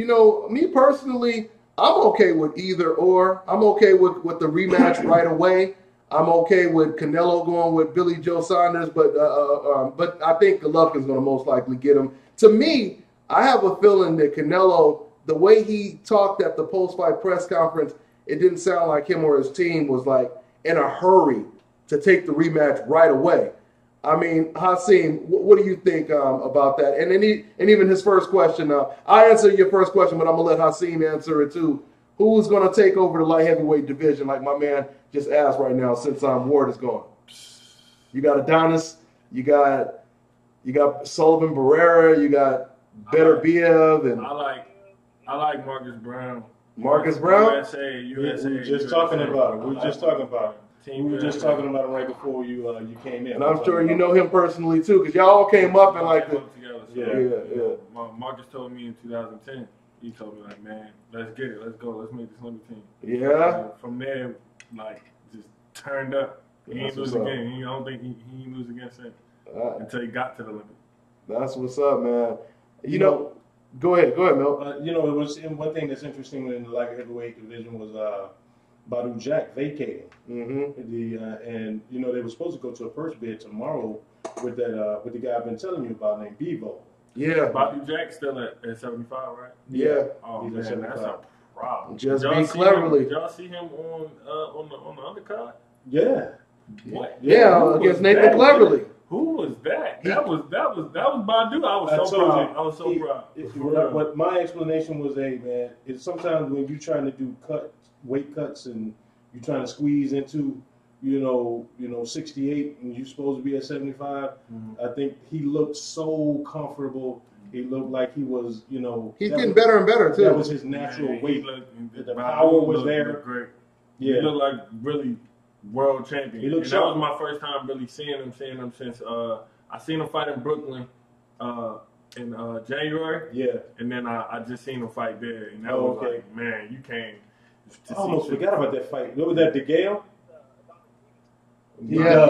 me personally, I'm okay with either or. I'm okay with the rematch right away. I'm okay with Canelo going with Billy Joe Saunders, but I think Golovkin's going to most likely get him. To me, I have a feeling that Canelo, the way he talked at the post-fight press conference, it didn't sound like him or his team was like in a hurry to take the rematch right away. I mean, Hasim, what do you think about that? And even his first question. I answered your first question, but I'm gonna let Hasim answer it too. Who's gonna take over the light heavyweight division, like my man just asked right now, since Ward is gone? You got Adonis, you got Sullivan Barrera, you got Beterbiev, and I like Marcus Brown. Marcus Brown. USA. We were just talking about it. We were just talking about it right before you came in. And I'm sure you know him personally too, because y'all all came up and like together. Marcus told me in 2010. He told me like, man, let's get it, let's go, let's make this Olympic team. Yeah. And from there, like, just turned up. He ain't lose again. I don't think he ain't lose against him until he got to the Olympics. That's what's up, man. You know, go ahead, Mel. It was one thing that's interesting in the light heavyweight division was Badu Jack vacating. Mm-hmm. And they were supposed to go to a first bid tomorrow with the guy I've been telling you about named Bevo. Yeah. Badu Jack's still at 75, right? Yeah. Oh He's man, that's a problem. Just be cleverly. Did y'all see him on the undercard? Yeah. What? Yeah, against Nathan Cleverly. Who was that? That was Badu. I was so proud. But my explanation was, hey man, it's sometimes when you're trying to do weight cuts and you're trying to squeeze into 68 and you're supposed to be at 75. I think he looked so comfortable. He looked like he was, he's getting better and better too. That was his natural weight. The power was there. Great. Yeah. He looked like really world champion. He looked that was my first time really seeing him since I seen him fight in Brooklyn in January. Yeah. And then I just seen him fight there, and that was like, man, you came. I almost forgot about that fight. What was that, DeGale? Yeah.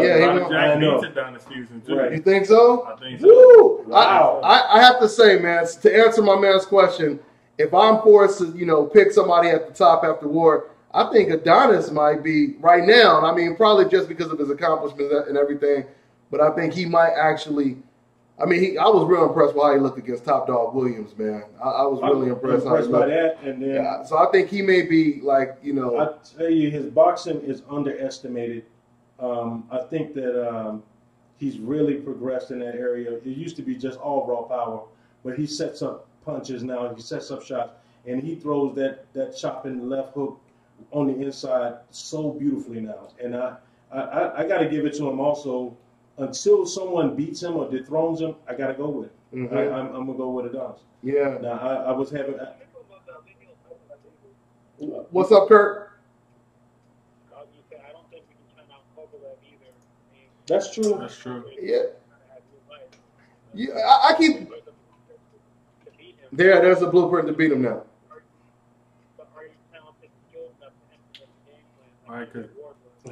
Jack beats Adonis Stevenson too. Right. You think so? I think so. Woo! Wow. I have to say, man, to answer my man's question, if I'm forced to, pick somebody at the top after Ward, I think Adonis might be right now. I mean, probably just because of his accomplishments and everything, but I think he might actually. I mean, I was real impressed with how he looked against Top Dog Williams, man. I was really impressed by that, and then so I think he may be like, I tell you, his boxing is underestimated. I think that he's really progressed in that area. It used to be just all raw power, but he sets up punches now. He sets up shots, and he throws that chopping left hook on the inside so beautifully now. And I got to give it to him also. Until someone beats him or dethrones him, I got to go with it. Mm-hmm. I'm going to go with Adonis. Yeah. Now, I was having... What's up, Kurt? I don't think we can turn out Kovalev either. That's true. That's true. Yeah. I keep... There's a blueprint to beat him now. But are you talented and skilled enough to implement the game plan? All right, because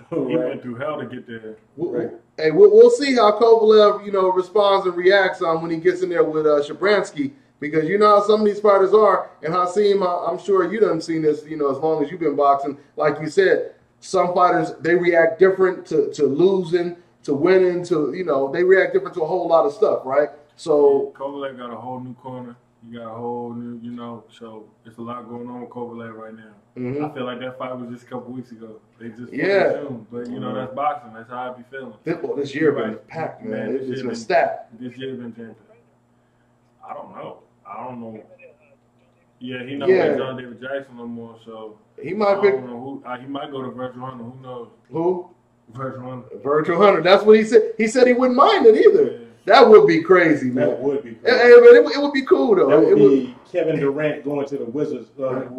he went through hell to get there. Right. Hey, we'll see how Kovalev, responds and reacts when he gets in there with Shabransky, because you know how some of these fighters are. And Hasim, I'm sure you done seen this, as long as you've been boxing. Like you said, some fighters, they react different to losing, to winning, to they react different to a whole lot of stuff, right? So Kovalev got a whole new corner. You got a whole new, you know, so it's a lot going on with Kovalev right now. Mhm. I feel like that fight was just a couple weeks ago. They just resumed. But you know, that's boxing. That's how I be feeling. This year been packed, man. It's been stacked. This year been tempting. I don't know. Yeah, he not Yeah. with John David Jackson no more, so He might I pick don't know who. He might go to Virgil Hunter. Who knows? who? Virgil Hunter. Virgil Hunter. That's what he said. He said he wouldn't mind it either. Yeah. That would be crazy, man. That would be Hey, crazy. but it would be cool though. That would It be Kevin Durant going to the Wizards, the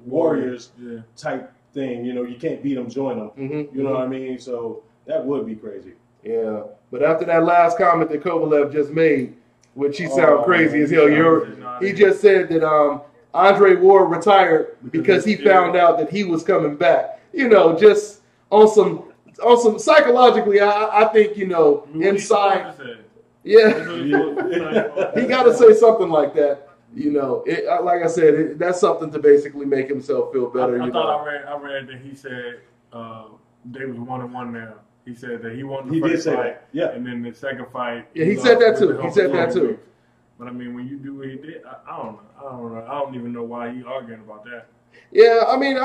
Warriors Yeah. type thing. You know, you can't beat them, join them. Mhm. You know what I mean? So that would be crazy. Yeah, but after that last comment that Kovalev just made, which he sound crazy as hell, he just said that Andre Ward retired because he found out that he was coming back. You know, just on some psychologically, I think, you know, inside, yeah, he got to say something like that. You know, like I said, that's something to basically make himself feel better. I you thought know? I read that he said they was 1-1 now. He said that he won the He did first say fight, that. Yeah. and then the second fight. Yeah, he said that too. He said that too. But I mean, when you do what he did, I don't know. I don't even know why he arguing about that. Yeah, I mean,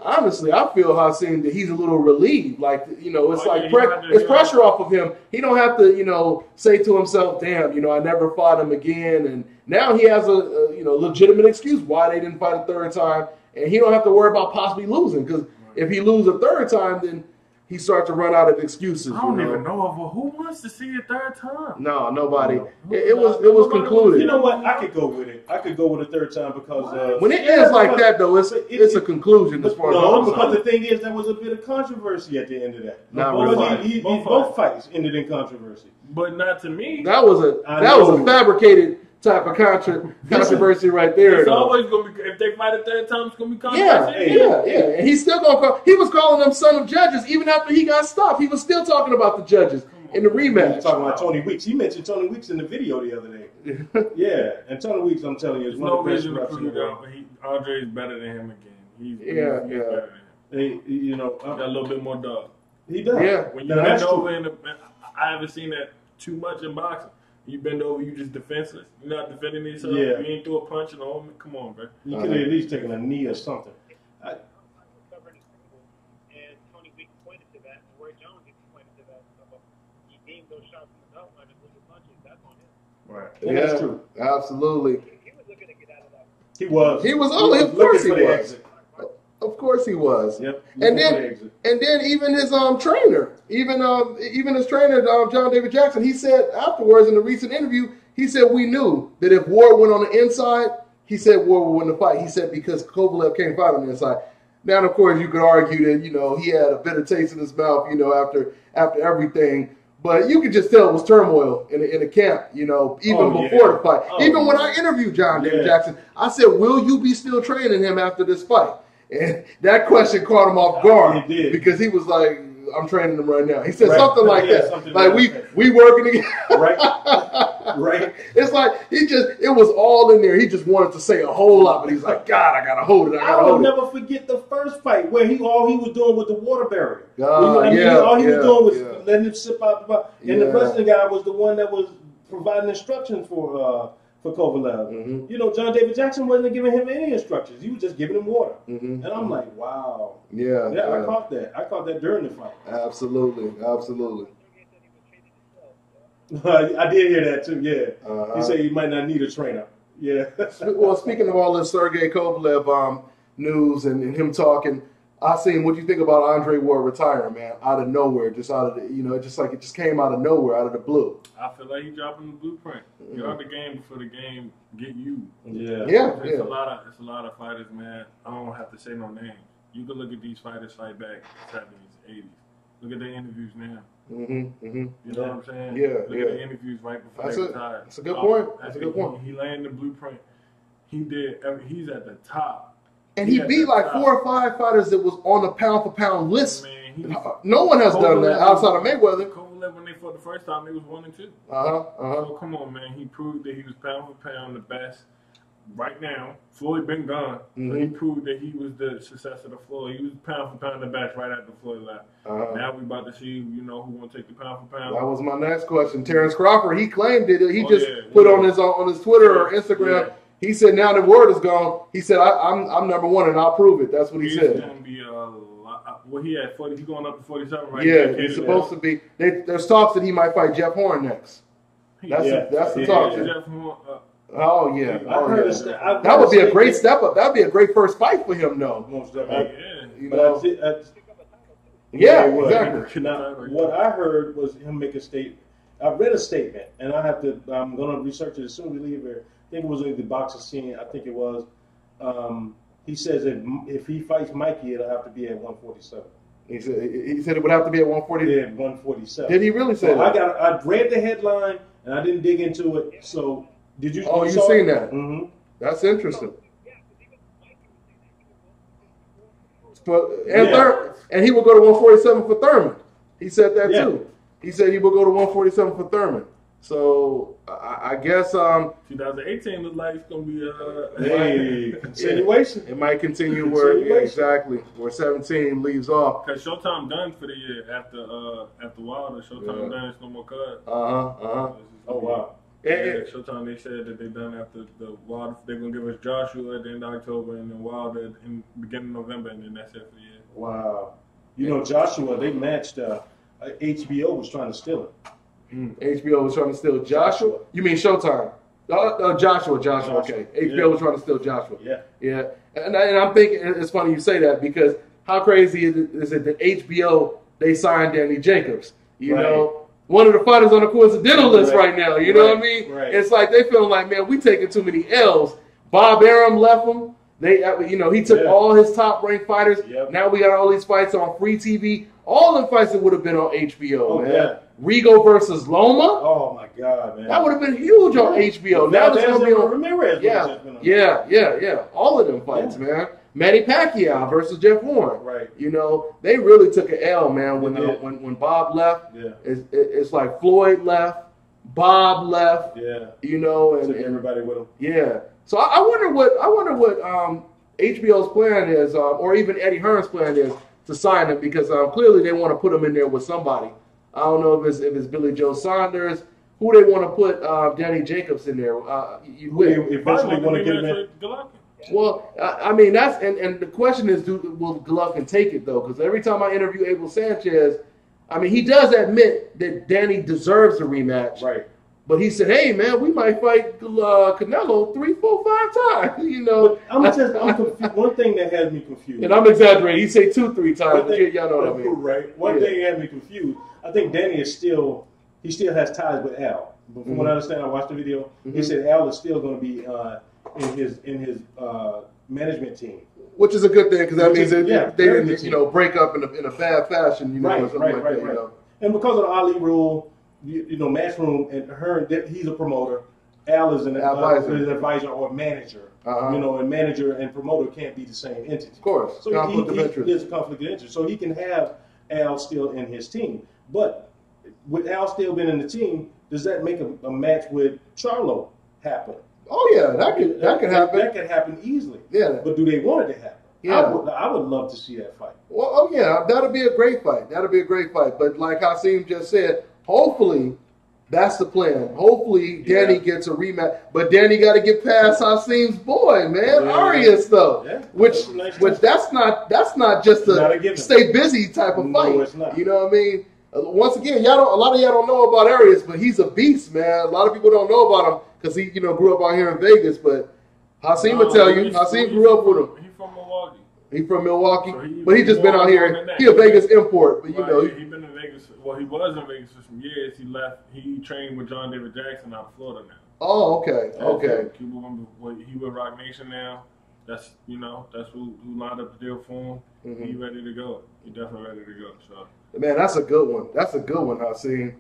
honestly, I feel Hassan that he's a little relieved. Like, you know, it's it's pressure off of him. He don't have to, you know, say to himself, "Damn, you know, I never fought him again." And now he has a you know, legitimate excuse why they didn't fight a third time, and he don't have to worry about possibly losing, because if he loses a third time, then he starts to run out of excuses. I don't even know of who wants to see a third time. No, nobody. It was concluded. You know what? I could go with it. I could go with a third time because when it ends like that, though, it's a conclusion as far as no, I'm because concerned. the thing is, there was a bit of controversy at the end of that. Not Because really. both fights ended in controversy. But not to me. That was a fabricated type of controversy right there. It's though. always gonna be, if they fight a third time, it's gonna be Yeah, controversy. yeah. And he's still gonna call. He was calling them son of judges even after he got stopped. He was still talking about the judges in the rematch. Talking about Tony Weeks. He mentioned Tony Weeks in the video the other day. Yeah, and Tony Weeks, I'm telling you, is There's one no of the best reason to reps in the prove world. that. Andre is better than him again. He's Yeah. better than him. You know, Got a little bit more dog. he does. Yeah. When you Now, bend that's true. over I haven't seen that too much in boxing. You bend over, you just defenseless. You're not defending yourself. Yeah. You ain't threw a punch and all. Come on, bro. You could have at least taken a knee or something. Covering his table, and Tony Weeks pointed to that, and Roy Jones even pointed to that. So he deemed those shots in the belt line as little punches. That's on him. Right. Yeah, That's true. Absolutely. He was looking to get out of that. He was. He was. Oh, of course he looking for the was. exit. Of course he was. Yep. And looking for the then, exit. even his trainer, even his trainer, John David Jackson, he said afterwards in a recent interview, he said we knew that if Ward went on the inside, he said Ward would win the fight. He said because Kovalev can't fight on the inside. Now, of course, you could argue that, you know, he had a bitter taste in his mouth, you know, after everything. But you could just tell it was turmoil in the camp, you know, even before the fight. Even when I interviewed John David Jackson, I said, will you be still training him after this fight? And that question caught him off guard. It did. Because he was like, I'm training him right now. He said Right. something like Yeah, that. something Like, like that. we working together. Right. Right. It's like, it was all in there. He just wanted to say a whole lot, but he's like, God, I got to hold it. I got to I will hold it. never forget the first fight where all he was doing was the water barrier. All he was doing was letting him sip out the bottle. And the Yeah. wrestling guy was the one that was providing instructions for Kovalev. Mhm. You know, John David Jackson wasn't giving him any instructions. He was just giving him water. Mhm. And I'm like, wow. Yeah. I caught that. I caught that during the fight. Absolutely. Absolutely. I did hear that too, yeah. Uh-huh. He said he might not need a trainer. Yeah. Well, speaking of all this Sergey Kovalev news and him talking, I seen what you think about Andre Ward retiring, man, out of nowhere, just out of the, you know, just like it just came out of nowhere, out of the blue. I feel like he's dropping the blueprint. Get out the game before the game get you. Yeah. Yeah, It's yeah. a lot of fighters, man. I don't have to say no names. You can look at these fighters fight back 70s, 80s. Look at their interviews now. Mm-hmm, mm-hmm. You know what I'm saying? Yeah, Look yeah. at the interviews right before they retired. That's a good point. That's I a good think point. He laying the blueprint. He did. He's at the top. And he beat like 4 or 5 fighters that was on the pound-for-pound list. Man, No one has done that outside of Mayweather. Kovalev, when they fought the first time, they was 1 and 2. Uh-huh, uh-huh. So come on, man. He proved that he was pound for pound the best. right now, Floyd been gone. So he proved that he was the successor to Floyd. He was pound for pound the best right after Floyd left. Now we about to see, who want to take the pound for pound. That was my next question. Terrence Crawford, he claimed it. He just put on his Twitter or Instagram. Yeah. He said now the word is gone. He said I'm number one and I'll prove it. That's what he said. He's going to be he had 40. He's going up to 47 right now. Yeah, he's supposed to be. There's talks that he might fight Jeff Horn next. That's the talk. Jeff Horn. Oh yeah, that would be a great step up. That'd be a great first fight for him, though. Most definitely. Exactly. Now, what I heard was him make a statement. I read a statement, and I'm going to research it as soon as we leave here. I think it was in the boxing scene. I think it was. He says if he fights Mikey, it'll have to be at 147. He said it would have to be at 140. Yeah, 147. Did he really say that? I read the headline and I didn't dig into it. So did you? Oh, you seen that? Mm-hmm. That's interesting. And he will go to 147 for Thurman. He said that too. He said he will go to 147 for Thurman. So I guess 2018 looks like it's gonna be continuation. It might continue where 17 leaves off. Cause Showtime done for the year after Wilder. Showtime done. It's no more cut. Oh wow. Showtime they said that they done after the Wilder. They're gonna give us Joshua at the end of October and then Wilder in the beginning of November, and then that's it for the year. Wow. Joshua, they matched. HBO was trying to steal it. HBO was trying to steal Joshua. You mean Showtime? Joshua. Okay. HBO was trying to steal Joshua. Yeah. And I'm thinking it's funny you say that because how crazy is it that HBO they signed Danny Jacobs? You know, one of the fighters on the coincidental list right now. You know what I mean? Right. It's like they feeling like, man, we taking too many L's. Bob Arum left him. He took all his top ranked fighters. Now we got all these fights on free TV. All the fights that would have been on HBO, man. Yeah. Rigo versus Loma. Oh my God, man. That would have been huge on HBO. Now it's gonna be on Ramirez. Yeah. All of them fights, man. Manny Pacquiao versus Jeff Horn. Right. They really took an L, man. When Bob left, it's like Floyd left, Bob left. Yeah. And everybody with him. Yeah. So I wonder what HBO's plan is, or even Eddie Hearn's plan is to sign him because clearly they want to put him in there with somebody. I don't know if it's Billy Joe Saunders. Who they want to put Danny Jacobs in there? Eventually want to get him in. Well, I mean that's and the question is, will Golovkin take it though? Because every time I interview Abel Sanchez, I mean he does admit that Danny deserves a rematch. Right. But he said, "Hey, man, we might fight Canelo 3, 4, 5 times." I'm confused. One thing that has me confused, and I'm exaggerating. He say 2, 3 times. But y'all know what I mean, right? One thing that has me confused. I think Danny is still has ties with Al. But from what I understand, I watched the video. He said Al is still going to be in his management team, which is a good thing because that means they didn't break up in a bad fashion. Right. And because of the Ali rule. Matchroom and he's a promoter. Al is an advisor or manager. And manager and promoter can't be the same entity. Of course. So there's a conflict of interest. So he can have Al still in his team. But with Al still being in the team, does that make a match with Charlo happen? Oh yeah, that could happen. That could happen easily. Yeah. But do they want it to happen? Yeah. I would love to see that fight. Well, that'll be a great fight. But like Hasim just said, hopefully, that's the plan. Hopefully, Danny gets a rematch. But Danny got to get past Hasim's boy, man, Arias though. Yeah. Which that's not just a stay busy type of fight. No, it's not. You know what I mean? Once again, a lot of y'all don't know about Arias, but he's a beast, man. A lot of people don't know about him because he, grew up out here in Vegas. But Hasim will tell you, Hasim grew up with him. He's from Milwaukee. He's from Milwaukee, so but he just been out here. He a Vegas import, but he's been in Vegas. Well, he was in Vegas for some years. He left. He trained with John David Jackson out of Florida now. Oh, okay. He with Rock Nation now. That's who lined up the deal for him. He ready to go. He definitely ready to go. So man, that's a good one. Hasim.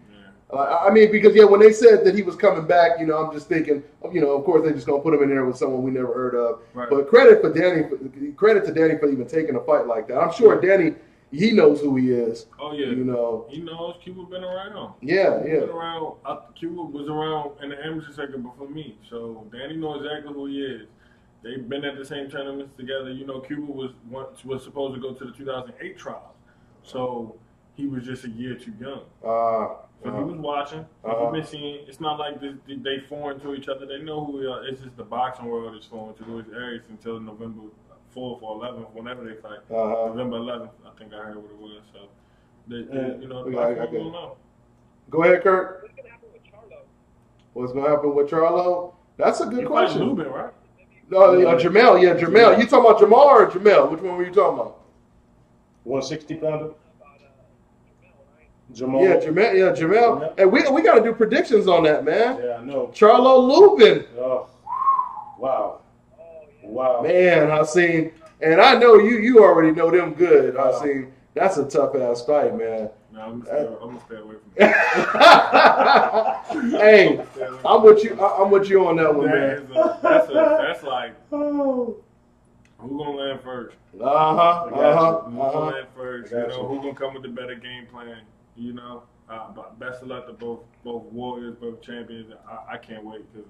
I mean, because when they said that he was coming back, I'm just thinking, of course they're just gonna put him in there with someone we never heard of. Right. But credit to Danny for even taking a fight like that. I'm sure Danny he knows who he is. Oh yeah, you know. He knows Cuba been around. Yeah, Been around. Cuba was around in the amateur circuit before me, so Danny knows exactly who he is. They've been at the same tournaments together. You know, Cuba was supposed to go to the 2008 trials, so he was just a year too young. So he was watching. He's been seeing. It's not like they foreign to each other. They know who we are. It's just the boxing world is foreign to Luis Arias until November 4th or 11th, whenever they fight. November 11th, I think I heard what it was. So, you know, the boxing world will know. Go ahead, Kurt. What's going to happen with Charlo? What's going to happen with Charlo? That's a good question. Lubin, right? No, Jamel. Yeah, Jamel. You talking about Jamel or Jamel? Which one were you talking about? 160 pounder. Jamal. Yeah, Jamel. And we got to do predictions on that, man. Yeah, I know. Charlo Lubin. Oh, wow. Wow. Man, I seen, and I know you already know them good. I seen, that's a tough ass fight, man. No, I'm gonna stay away from that. Hey, I'm with you on that one, man. That's like, who gonna land first? Who gonna land first? You know, who gonna come with the better game plan? You know, but best of luck to both warriors, both champions. I can't wait because,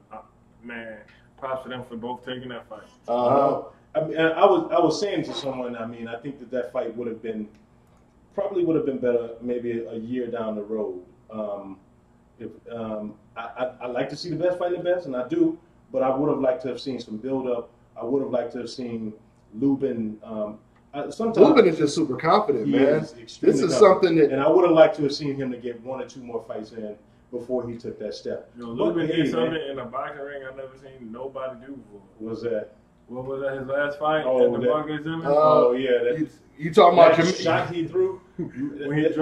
man, props to them for both taking that fight. I mean, I was saying to someone, I mean, I think that fight would have been better maybe a year down the road. I like to see the best fight the best, and I do, but I would have liked to have seen some build up. I would have liked to have seen Lubin. Lubin is just super confident, man. This is something that, and I would have liked to have seen him to get 1 or 2 more fights in before he took that step. You know, Lubin did something in a boxing ring I've never seen nobody do before. What's that? What was that? His last fight? Oh, at the Barclays Center? Oh yeah, you talking about that shot he threw? When he just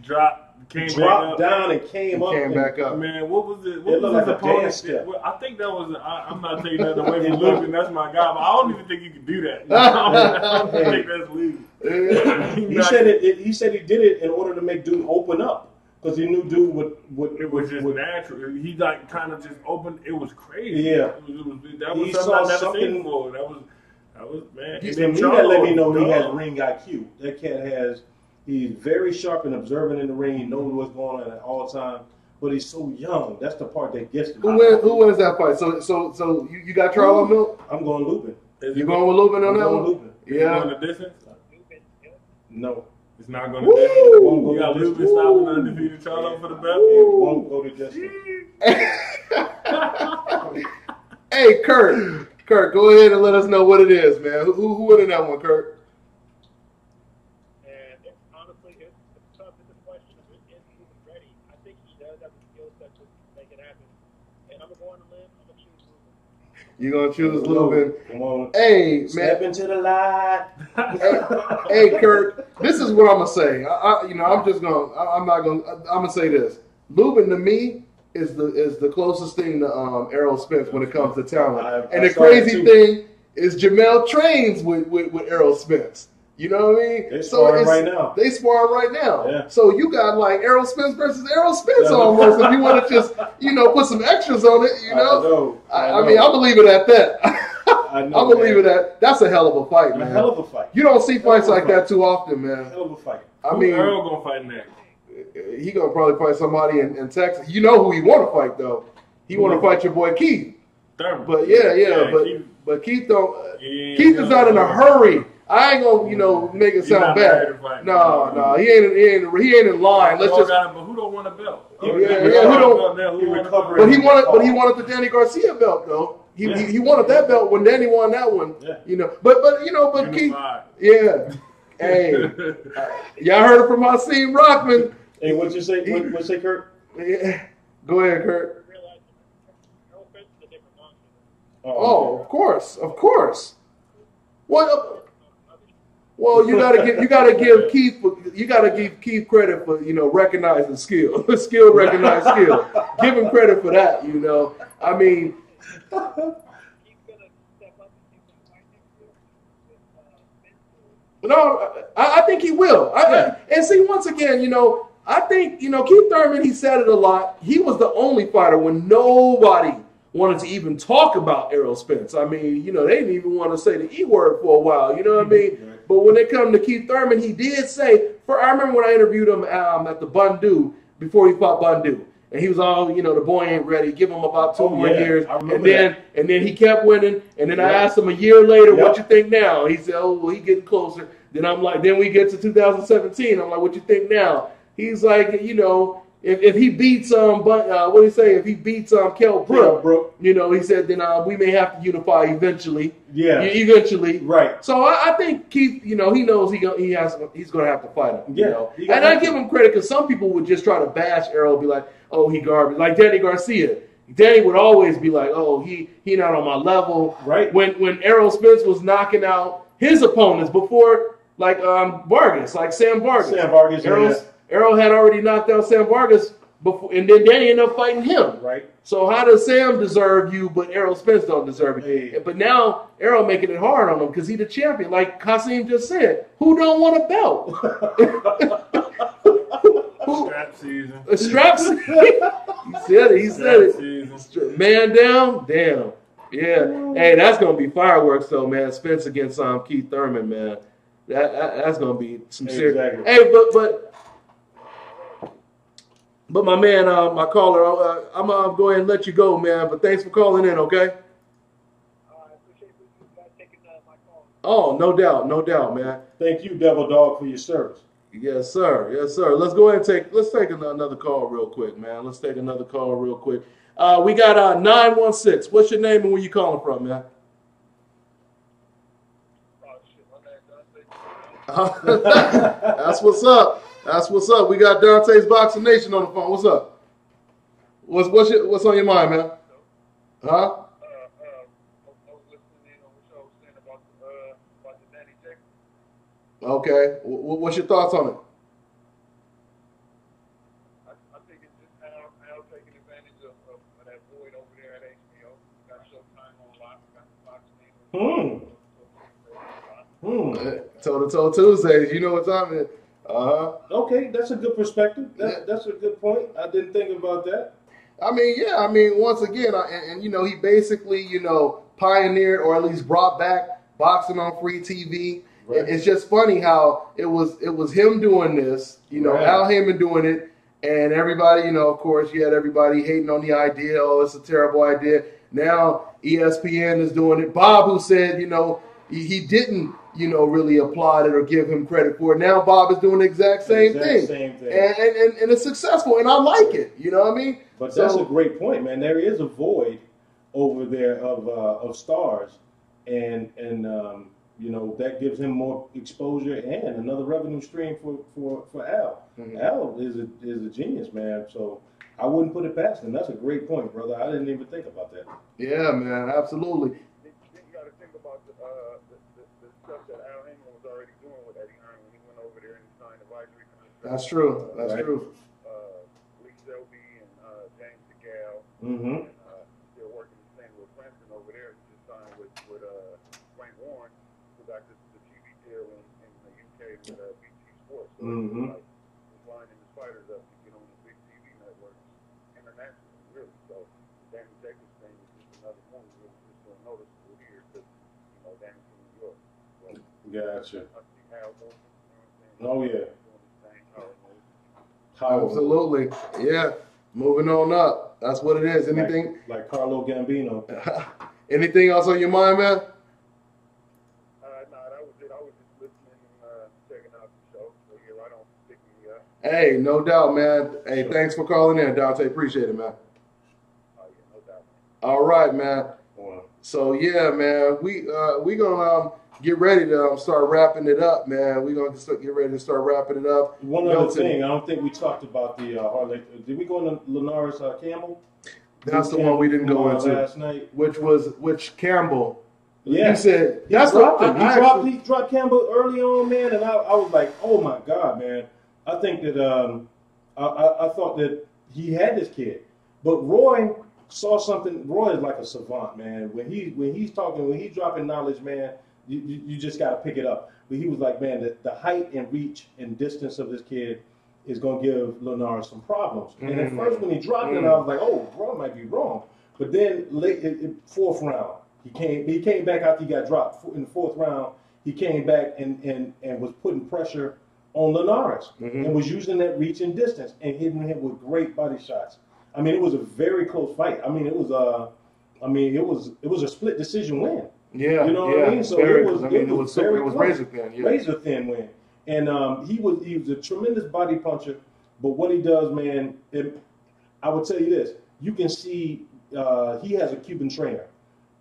dropped. Dropped down and came back up. Man, what was it? What was his opponent step? I think that was. I'm not taking that away from Lubin. That's my guy. But I don't even think you can do that. I don't think that's legal. He said he did it in order to make dude open up because he knew dude would. It was just natural. He like kind of just opened. It was crazy. Yeah, that was something I never seen before. That was man. That let me know he has ring IQ. That cat has. He's very sharp and observant in the ring. He knows what's going on at all times. But he's so young. That's the part that gets me. Who wins that fight? So you got Charlo Milk? I'm going Lubin. You going with Lubin on that one? Lubin. Yeah. Going the distance? No. It's not going to distance. You got Lubin stopping undefeated Charlo for the belt? It won't go to distance. Hey, Kurt, go ahead and let us know what it is, man. Who winning that one, Kurt? You're going to choose Lubin. Come on. Hey, man. Step into the light. Hey, Kurt, this is what I'm going to say. I'm going to say this. Lubin, to me, is the closest thing to Errol Spence when it comes to talent. And the crazy thing is Jamel trains with Errol Spence. You know what I mean? They're sparring right now. They sparring right now. Yeah. So you got like Errol Spence versus Errol Spence almost. If you want to just, put some extras on it, I mean, I believe it at that. I believe it at that's a hell of a fight, man. A hell of a fight. You don't see fights like that too often, man. A hell of a fight. I mean, Errol gonna fight next? He gonna probably fight somebody in Texas. You know who he want to fight though? He want to fight your boy Keith. Thurman. But but Keith don't. Keith is not in a hurry. I ain't gonna, make it sound bad. No, he ain't in line. Let's just. But who don't want a belt? Who don't? But he wanted the Danny Garcia belt though. He wanted that belt when Danny won that one. Yeah. But Keith. Yeah. Hey, y'all heard it from Hasim Rockman. Hey, what'd you say? What'd you say, Kurt? Yeah. Go ahead, Kurt. Oh, of course. Well, you gotta give Keith credit for recognizing skill, recognize skill. Give him credit for that. I mean. No, I think he will. And see, once again, I think Keith Thurman. He said it a lot. He was the only fighter when nobody wanted to even talk about Errol Spence. I mean, they didn't even want to say the E word for a while. You know what I mean? But when it comes to Keith Thurman, he did say, I remember when I interviewed him at the Bundu, before he fought Bundu. And he was all, the boy ain't ready. Give him about 2 more years. And then he kept winning. And then I asked him a year later, what you think now? He said, oh, well, he getting closer. Then I'm like, then we get to 2017. I'm like, what you think now? He's like, if he beats what did he say? If he beats Kell Brook, he said, then we may have to unify eventually. Yeah, eventually. Right. So I think Keith, he knows he's going to have to fight him. Yeah. And I give him credit because some people would just try to bash Errol, be like, oh, he garbage. Like Danny Garcia. Danny would always be like, oh, he not on my level. Right. When Errol Spence was knocking out his opponents before, like Vargas, like Sam Vargas. Errol had already knocked out Sam Vargas before, and then Danny ended up fighting him. Right. So how does Sam deserve you, but Errol Spence don't deserve it? Hey. But now Errol making it hard on him because he's the champion. Like Kasim just said, who don't want a belt? Strap season. A strap season. He said it. Man down, damn. Yeah. Hey, that's gonna be fireworks though, man. Spence against Keith Thurman, man. That's gonna be some serious. Exactly. Hey, but my man, my caller, I'm gonna go ahead and let you go, man. But thanks for calling in, okay? I appreciate you guys taking my call. Oh, no doubt, man. Thank you, Devil Dog, for your service. Yes, sir. Let's go ahead and take another call real quick, man. We got 916. What's your name and where you calling from, man? That's what's up. We got Dante's Boxing Nation on the phone. What's up? What's on your mind, man? Huh? I was listening in on what y'all was saying about the Danny Jackson. Okay. What's your thoughts on it? I think it's just Al taking advantage of that void over there at HBO. Got Showtime on lock. Got the Fox name. Toe-to-toe Tuesdays. You know what time it is. Okay, that's a good perspective. That's a good point. I didn't think about that. I mean, once again, he basically, pioneered or at least brought back boxing on free TV. Right. It's just funny how it was him doing this, right. Al Heyman doing it, and everybody, of course, you had everybody hating on the idea. Oh, it's a terrible idea. Now ESPN is doing it. Bob, who said, he didn't, really applaud it or give him credit for it. Now Bob is doing the exact same thing. And it's successful, and I like it. You know what I mean? But that's a great point, man. There is a void over there of stars, and that gives him more exposure and another revenue stream for Al. Mm-hmm. Al is a genius, man. So I wouldn't put it past him. That's a great point, brother. I didn't even think about that. Yeah, man, absolutely. You got to think about the stuff that Al Heyman was already doing with Eddie Hearn when he went over there and signed advisory contract. That's true. That's true. Lee Selby and James DeGale. Mm-hmm. And still working the same with Princeton over there. He just signed with Frank Warren, who got the TV deal in the UK with BT Sports. So mm-hmm. like he's lining his fighters up to get on the big TV networks internationally, really. So Danny Jacobs thing is just another one really just so noticeable here because Danny's from New York. So, gotcha. I see Hal Wilson, Oh yeah. Absolutely. Yeah. Moving on up. That's what it is. Anything like Carlo Gambino. Anything else on your mind, man? No, that was it. I was just listening and checking out the show. So you're right on picking me up. Hey, no doubt, man. Hey, thanks for calling in, Dante. Appreciate it, man. Oh yeah, no doubt. All right, man. Wow. So yeah, man, we gonna get ready to start wrapping it up, man. We're going to get ready to start wrapping it up. One other thing, I don't think we talked about the Harley. Did we go into Linares Campbell? That's the one we didn't go into last night. Which Campbell? Yeah, you said he dropped Campbell early on, man, and I was like, oh my god, man. I think that I thought that he had this kid, but Roy saw something. Roy is like a savant, man. When he's talking, when he's dropping knowledge, man. You just got to pick it up. But he was like, man, the height and reach and distance of this kid is going to give Linares some problems. Mm-hmm. And at first when he dropped it, I was like, oh, Roy might be wrong. But then late, fourth round, he came back after he got dropped in the fourth round, he came back and was putting pressure on Linares and was using that reach and distance and hitting him with great body shots. I mean, it was a very close fight. I mean, it was a split decision win. Yeah, you know what I mean. So very, it was very close. razor thin, razor thin win. And he was a tremendous body puncher. But what he does, man, I would tell you this: you can see he has a Cuban trainer.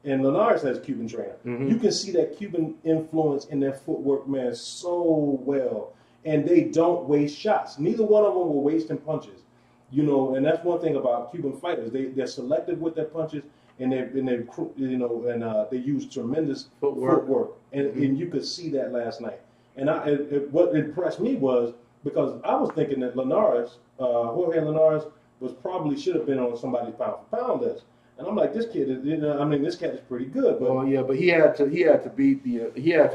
And Linares has a Cuban trainer. You can see that Cuban influence in their footwork, man, so well. And they don't waste shots. Neither one of them were wasting punches. You know, and that's one thing about Cuban fighters. They're selective with their punches, and they use tremendous footwork. And you could see that last night. And what impressed me was because I was thinking that Jorge Linares should have been on somebody's pound for pound list. And I'm like, this kid is, this cat is pretty good. But, but he had to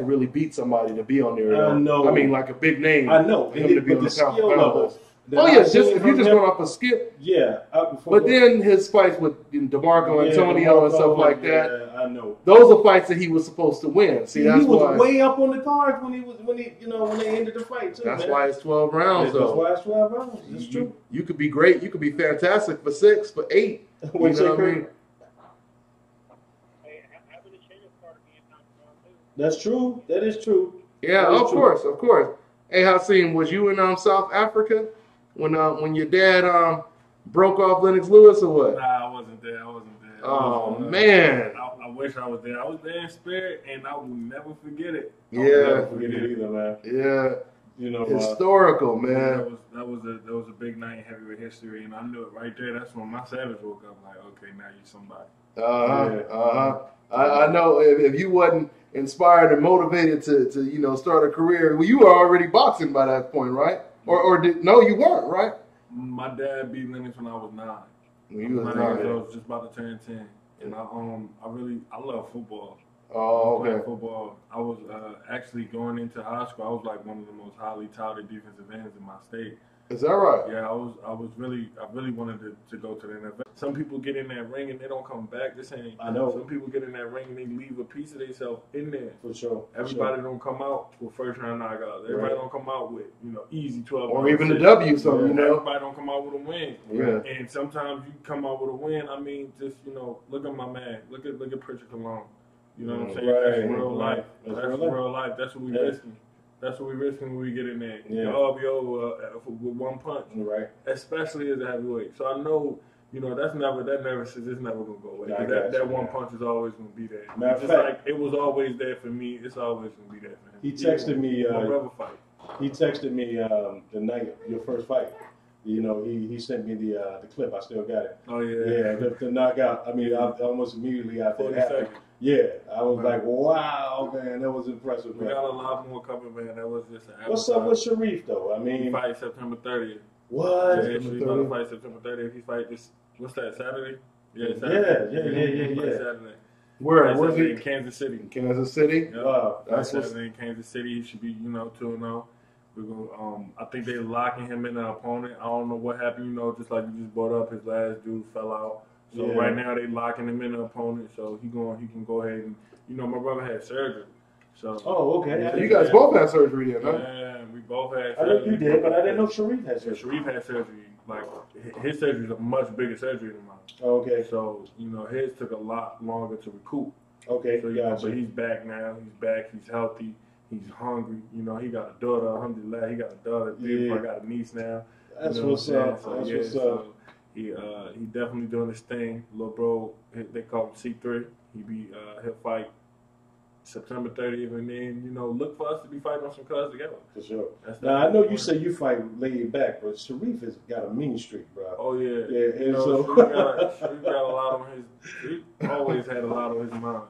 really beat somebody to be on there. I know. I mean, like a big name. I know. For him to be on the skill level. If you're just going off a skip. Yeah. But then his fights with DeMarco Antonio and stuff like that. Yeah, I know. Those are fights that he was supposed to win. See, that's why he was way up on the cards when they ended the fight too. That's why it's 12 rounds, though. That's why it's 12 rounds. It's true. You could be great. You could be fantastic for 6, for 8. You know what I mean? That's true. That is true. Yeah, of course. Hey, Hassim, was you in South Africa when your dad broke off Lennox Lewis or what? Nah, I wasn't there. Oh man, I wish I was there. I was there in spirit, and I will never forget it. Yeah, never forget it either, man. Yeah, you know, historical, man. That was a big night in heavyweight history, and I knew it right there. That's when my Savage woke up. Like, okay, now you're somebody. I know if you wasn't inspired and motivated to start a career, well, you were already boxing by that point, right? No, you weren't, right? My dad beat Lennox when I was 9. When you was 9, I was just about to turn 10, and I love football. Oh, okay. Football. I was actually going into high school. I was like one of the most highly touted defensive ends in my state. Is that right? Yeah, I really wanted to go to the NFL. Some people get in that ring and they don't come back. I know. Some people get in that ring and they leave a piece of themselves in there. For sure. Everybody don't come out with first round knockouts. Everybody don't come out with easy 12. Or even a W. So everybody don't come out with a win. Yeah. And sometimes you come out with a win. I mean, just look at my man. Look at Pritchard Cologne. You know what I'm saying? Right. That's real life. That's real life. That's what we risking. That's what we risking when we get in there. Yeah. It'll be over with one punch. Right. Especially as a heavyweight. So I know, that nervousness is never gonna go away. That one punch is always gonna be there. Matter of Just fact, like it was always there for me, it's always gonna be there for him. He texted me. My brother fight. He texted me the night your first fight. He sent me the clip. I still got it. Oh yeah. Yeah, the knockout. I mean, I almost immediately after 40 it happened. seconds. Yeah, I was like, wow, man, that was impressive, We man. got a lot more coming, man. That was just an What's up with Sharif, though? I He mean, fight September 30th. what? Yeah, he's about to fight September 30th. He fight this. What's that? Saturday? Yeah, Saturday. Yeah. Saturday. Where's Saturday he? in Kansas City. Kansas City. Yeah. Wow, That's Saturday in Kansas City. He should be 2-0. We're gonna. I think they're locking him in an opponent. I don't know what happened. Just like you just brought up, his last dude fell out. So right now they locking him in an opponent. So he can go ahead and. My brother had surgery. So. Oh, okay. So you guys both had surgery then, huh? Yeah, we both had surgery. I know you did, but I didn't know Sharif had surgery. Sharif had surgery. Like, his surgery is a much bigger surgery than mine. Oh, okay. So, his took a lot longer to recoup. Okay, So, gotcha. but he's back now. He's back. He's healthy. He's hungry. He got a daughter. Alhamdulillah. He got a daughter. Yeah. I got a niece now. That's what's up. So, That's what's up. He definitely doing his thing. Little bro, they call him C3. He'll fight September 30th, and then look for us to be fighting on some cards together. For sure. Now I know you say you fight laid back, but Sharif has got a mean streak, bro. Oh yeah, Yeah. Sharif got a lot on his. He always had a lot on his mind.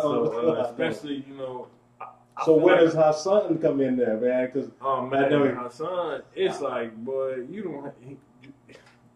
So especially So when does Hassan come in there, man? Because I know Hassan. It's like, boy, you don't.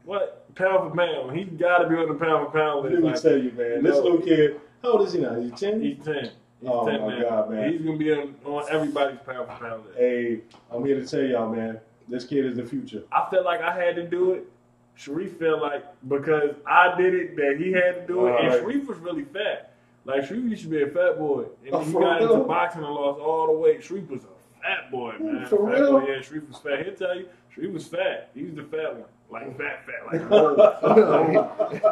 What pound for pound? He got to be on the pound for pound list. let me tell you, man. This little kid, how old is he now? He's 10. He's 10. Oh my God, man. He's gonna be on everybody's pound for pound list. Hey, I'm here to tell y'all, man. This kid is the future. I felt like I had to do it. Sharif felt like because I did it that he had to do it, and Right. Sharif was really fat. Like, Shreve used to be a fat boy. And then he For got real? into boxing and lost all the weight. Shreve was a fat boy, man. For fat real? Boy. Yeah, Shreve was fat. He'll tell you, Shreve was fat. He was the fat one. Like, fat, like old.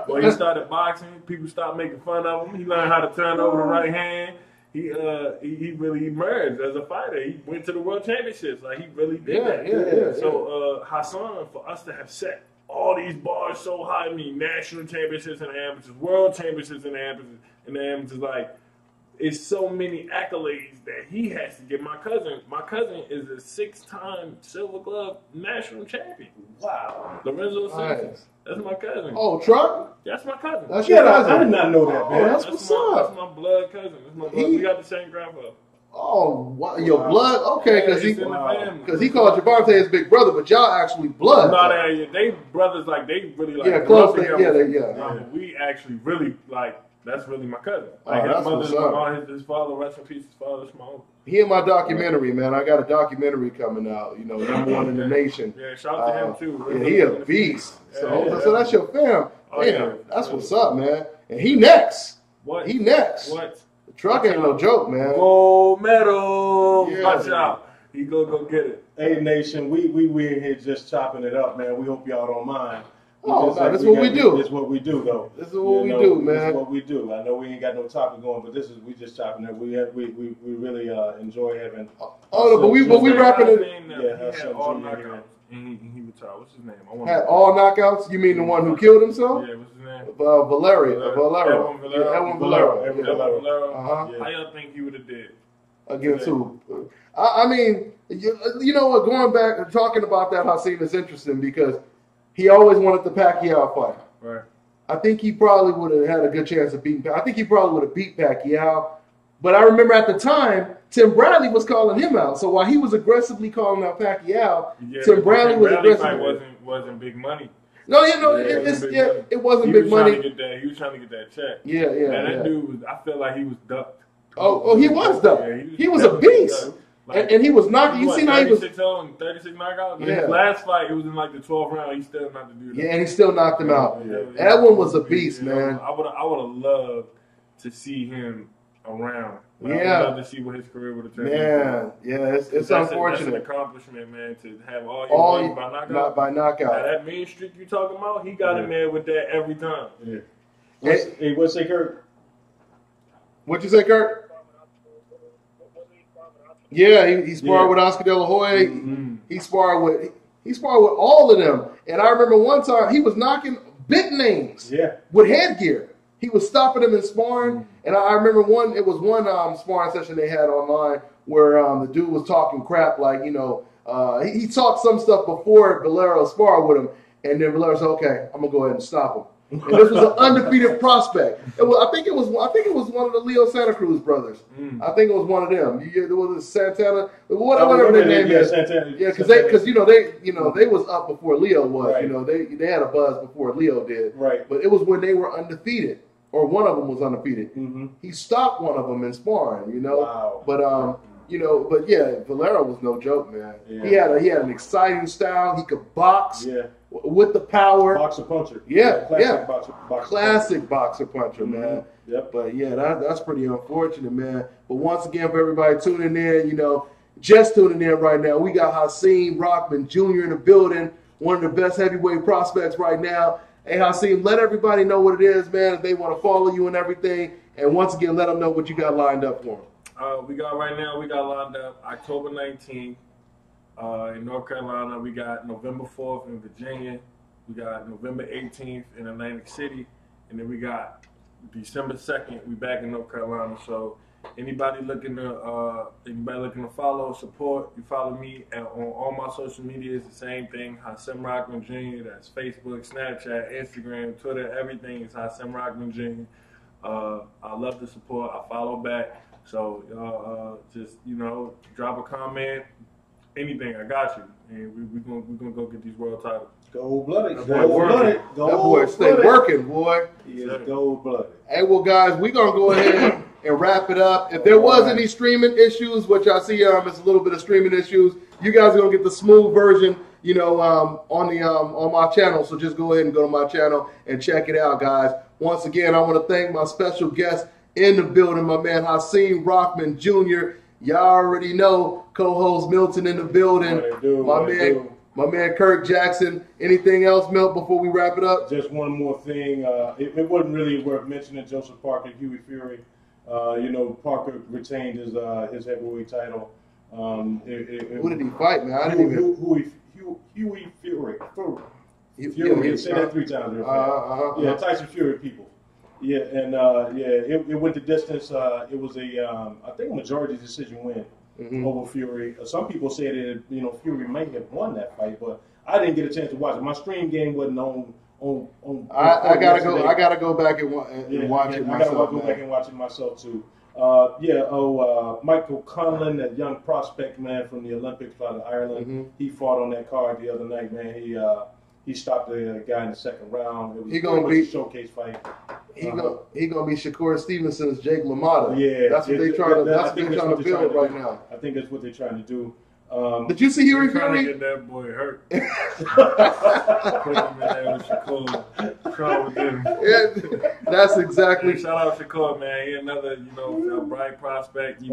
When he started boxing, people stopped making fun of him. He learned how to turn over the right hand. He really emerged as a fighter. He went to the world championships. Like, he really did that. Yeah. So, Hassan, for us to have set all these bars so high, I mean, national championships in the amateurs, world championships in the amateurs, like, it's so many accolades that he has to get. My cousin is a 6-time Silver Glove national champion. Wow. Lorenzo Nice. Simpson. That's my cousin. Oh, Truck? That's my cousin. That's your cousin. I did not know that, Oh, man. that's what's up. That's my blood cousin. That's my blood. We got the same grandfather. Oh, wow. Your blood? Okay, because It's in the family. he called Javante his big brother, but y'all actually blood. No, they brothers, like, they really, like, Yeah, close. together. Yeah. We actually really, like, that's really my cousin. Oh, Like, that's his mother's what's up. my mom, his father, rest in peace, his father's my uncle. He in my documentary, man. I got a documentary coming out, #1 in the nation. Yeah, shout out to him, too. Yeah, he a beast. So, so that's your fam. Oh, Damn, yeah. that's what's up, man. And he next. What? He next. What? The Truck ain't no joke, man. Gold medal. Yeah. Watch out. He go get it. Hey, Nation, we in here just chopping it up, man. We hope y'all don't mind. Oh, no, this is what we do. This is what we do, though. This is what we do, man. This is what we do. I know we ain't got no topic going, but we just chopping it. We really enjoy having. Oh, no, but we wrapping it. He Yeah, had Hassan all Jr. knockouts. And he retired. What's his name? Had all knockouts? You mean the one who killed himself? Yeah, what's his name? Valero. Edwin Valero. Valero. Uh-huh. How y'all think he would have did? Against who? I mean, you know what? Going back and talking about that, Hassan is interesting because he always wanted the Pacquiao fight. Right. I think he probably would have had a good chance of beating. I think he probably would have beat Pacquiao. But I remember at the time, Tim Bradley was calling him out. So while he was aggressively calling out Pacquiao, Tim Bradley was aggressive. Wasn't big money. No, it wasn't big money. He was trying to get that check. Yeah. That dude was. I feel like he was ducked. Oh, he was ducked. Yeah, he was a beast. Like, and he was knocking. You seen how he was? 36-0 and 36 knockouts. Yeah. His last fight, it was in like the 12th round. He still not to do that. Yeah, and he still knocked him out. Yeah. Edwin was a beast, man. I would have loved to see him around. I would Yeah. love to see what his career would have turned into. Man, yeah, it's That's unfortunate. an accomplishment, man, to have all your wins by knockout. Not by Now, knockout. that mean streak you talking about, he got in there with that every time. Yeah. Hey, What's say, Kurt? What'd you say, Kurt? Yeah, he sparred with Oscar De La Hoya. Mm-hmm. He sparred with all of them. And I remember one time he was knocking big names with headgear. He was stopping them in sparring. And I remember one sparring session they had online where the dude was talking crap, like, he talked some stuff before Valero sparred with him, and then Valero said, "Okay, I'm gonna go ahead and stop him." And this was an undefeated prospect. I think it was one of the Leo Santa Cruz brothers. I think it was one of them. There was Santana, whatever their name is. Santana. Yeah, because they was up before Leo was. Right. They had a buzz before Leo did. Right. But it was when they were undefeated, or one of them was undefeated. Mm-hmm. He stopped one of them in sparring. Wow. But yeah, Valero was no joke, man. Yeah. He had an exciting style. He could box. Yeah. With the power. Boxer puncher. Yeah. Classic Boxer puncher, man. Yep. But yeah, that's pretty unfortunate, man. But once again, for everybody tuning in, just tuning in right now, we got Hassan Rockman Jr. in the building, one of the best heavyweight prospects right now. Hey, Hassan, let everybody know what it is, man, if they want to follow you and everything. And once again, let them know what you got lined up for them. We got lined up October 19th. In North Carolina, we got November 4th in Virginia. We got November 18th in Atlantic City. And then we got December 2nd, we back in North Carolina. So anybody looking to follow, support, you follow me on all my social media. It's the same thing, Hassan Rockman Jr. That's Facebook, Snapchat, Instagram, Twitter, everything is Hassan Rockman Jr. I love the support. I follow back. So just drop a comment. Anything, I got you. And we're gonna go get these world titles. Gold-blooded. That boy stay working, boy. He is gold-blooded. Hey, well, guys, we're going to go ahead and wrap it up. If there was any streaming issues, which I see it's a little bit of streaming issues, you guys are going to get the smooth version, on my channel. So just go ahead and go to my channel and check it out, guys. Once again, I want to thank my special guest in the building. My man Hasim Rockman Jr. Y'all already know. Co-host Milton in the building. My man Kirk Jackson. Anything else, Milt, before we wrap it up? Just one more thing. It wasn't really worth mentioning. Joseph Parker, Huey Fury. You know, Parker retained his heavyweight title. Who did he fight, man? I didn't even. Huey Fury. Fury. Say that 3 times. Yeah, Tyson Fury people. Yeah, and it went the distance. It was I think a majority decision win over Fury. Some people said that Fury might have won that fight, but I didn't get a chance to watch it. My stream game wasn't on. I gotta go back and watch it myself. I gotta go back and watch it myself too. Michael Conlon, that young prospect man from the Olympics out of Ireland, he fought on that card the other night, man. He stopped the guy in the second round. It was a showcase fight. He gonna be Shakur Stevenson's Jake LaMotta. Yeah, that's what they're trying to build right now. I think that's what they're trying to do. Did you see Huey Fury? Trying to get that boy hurt. Put him in there with Shakur. Try to get him. Yeah, that's exactly. Shout out Shakur, man. He another, a bright prospect. There's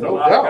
a lot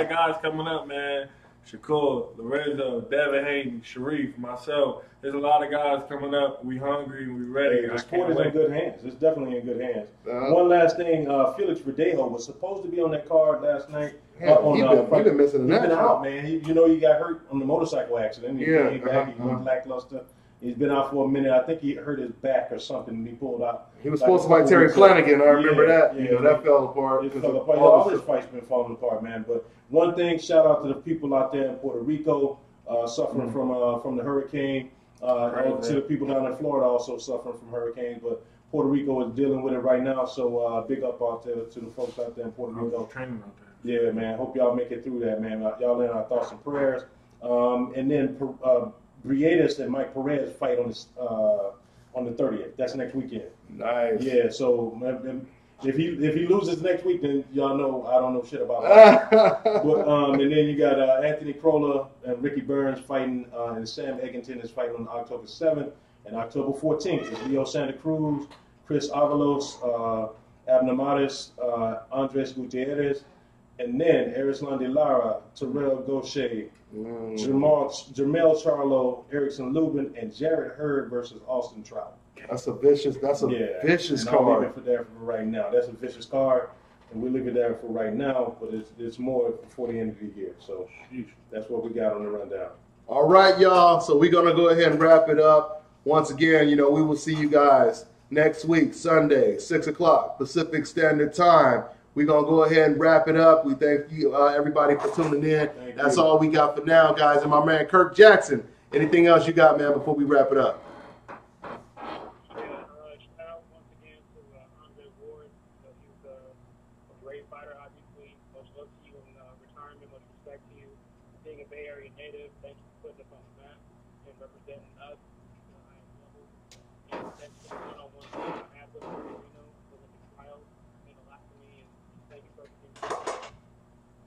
of guys coming up, man. Shakur, Lorenzo, Devin Haney, Sharif, myself. There's a lot of guys coming up. We hungry, we ready. The sport is in good hands. It's definitely in good hands. One last thing, Felix Verdejo was supposed to be on that card last night. He's been missing a He's been out, man. He got hurt on the motorcycle accident. He came back. He went lackluster. He's been out for a minute. I think he hurt his back or something, and he pulled out. He was supposed to fight Terry Flanagan. I remember that. That fell apart. All his fights been falling apart, man. But one thing, shout out to the people out there in Puerto Rico suffering from the hurricane. To the people down in Florida also suffering from hurricanes. But Puerto Rico is dealing with it right now. So big up out there to the folks out there in Puerto Rico. Training out there. Yeah, man. Hope y'all make it through that, man. Y'all in our thoughts and prayers. And then Briedis and Mike Perez fight on the 30th. That's next weekend. Nice. Yeah. So if he loses next week, then y'all know I don't know shit about that. But and then you got Anthony Crolla and Ricky Burns fighting, and Sam Eggington is fighting on October 7th, and October 14th is Leo Santa Cruz, Chris Avalos, Abner Maris, Andres Gutierrez. And then Erislan De Lara, Terrell Gaucher, Jermel Charlo, Erickson Lubin, and Jared Hurd versus Austin Trout. That's a vicious card. I'll leave it for there for right now. That's a vicious card, and we'll leave it there for right now, but it's more before the end of the year. So that's what we got on the rundown. All right, y'all. So we're going to go ahead and wrap it up. Once again, we will see you guys next week, Sunday, 6 o'clock Pacific Standard Time. We're going to go ahead and wrap it up. We thank you, everybody, for tuning in. That's all we got for now, guys. And my man, Kirk Jackson. Anything else you got, man, before we wrap it up? Shout out once again to Andre Ward. He was a great fighter, obviously. Much love to you in retirement. Much respect to you. Being a Bay Area native, thank you for putting us on the map and representing us at the highest level. And thanks for the one-on-one time I had with him, Olympic trials. It meant a lot to me. Thank you for everything.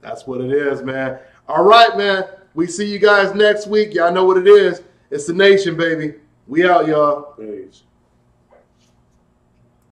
That's what it is, man. All right, man. We see you guys next week. Y'all know what it is. It's the nation, baby. We out, y'all. Peace.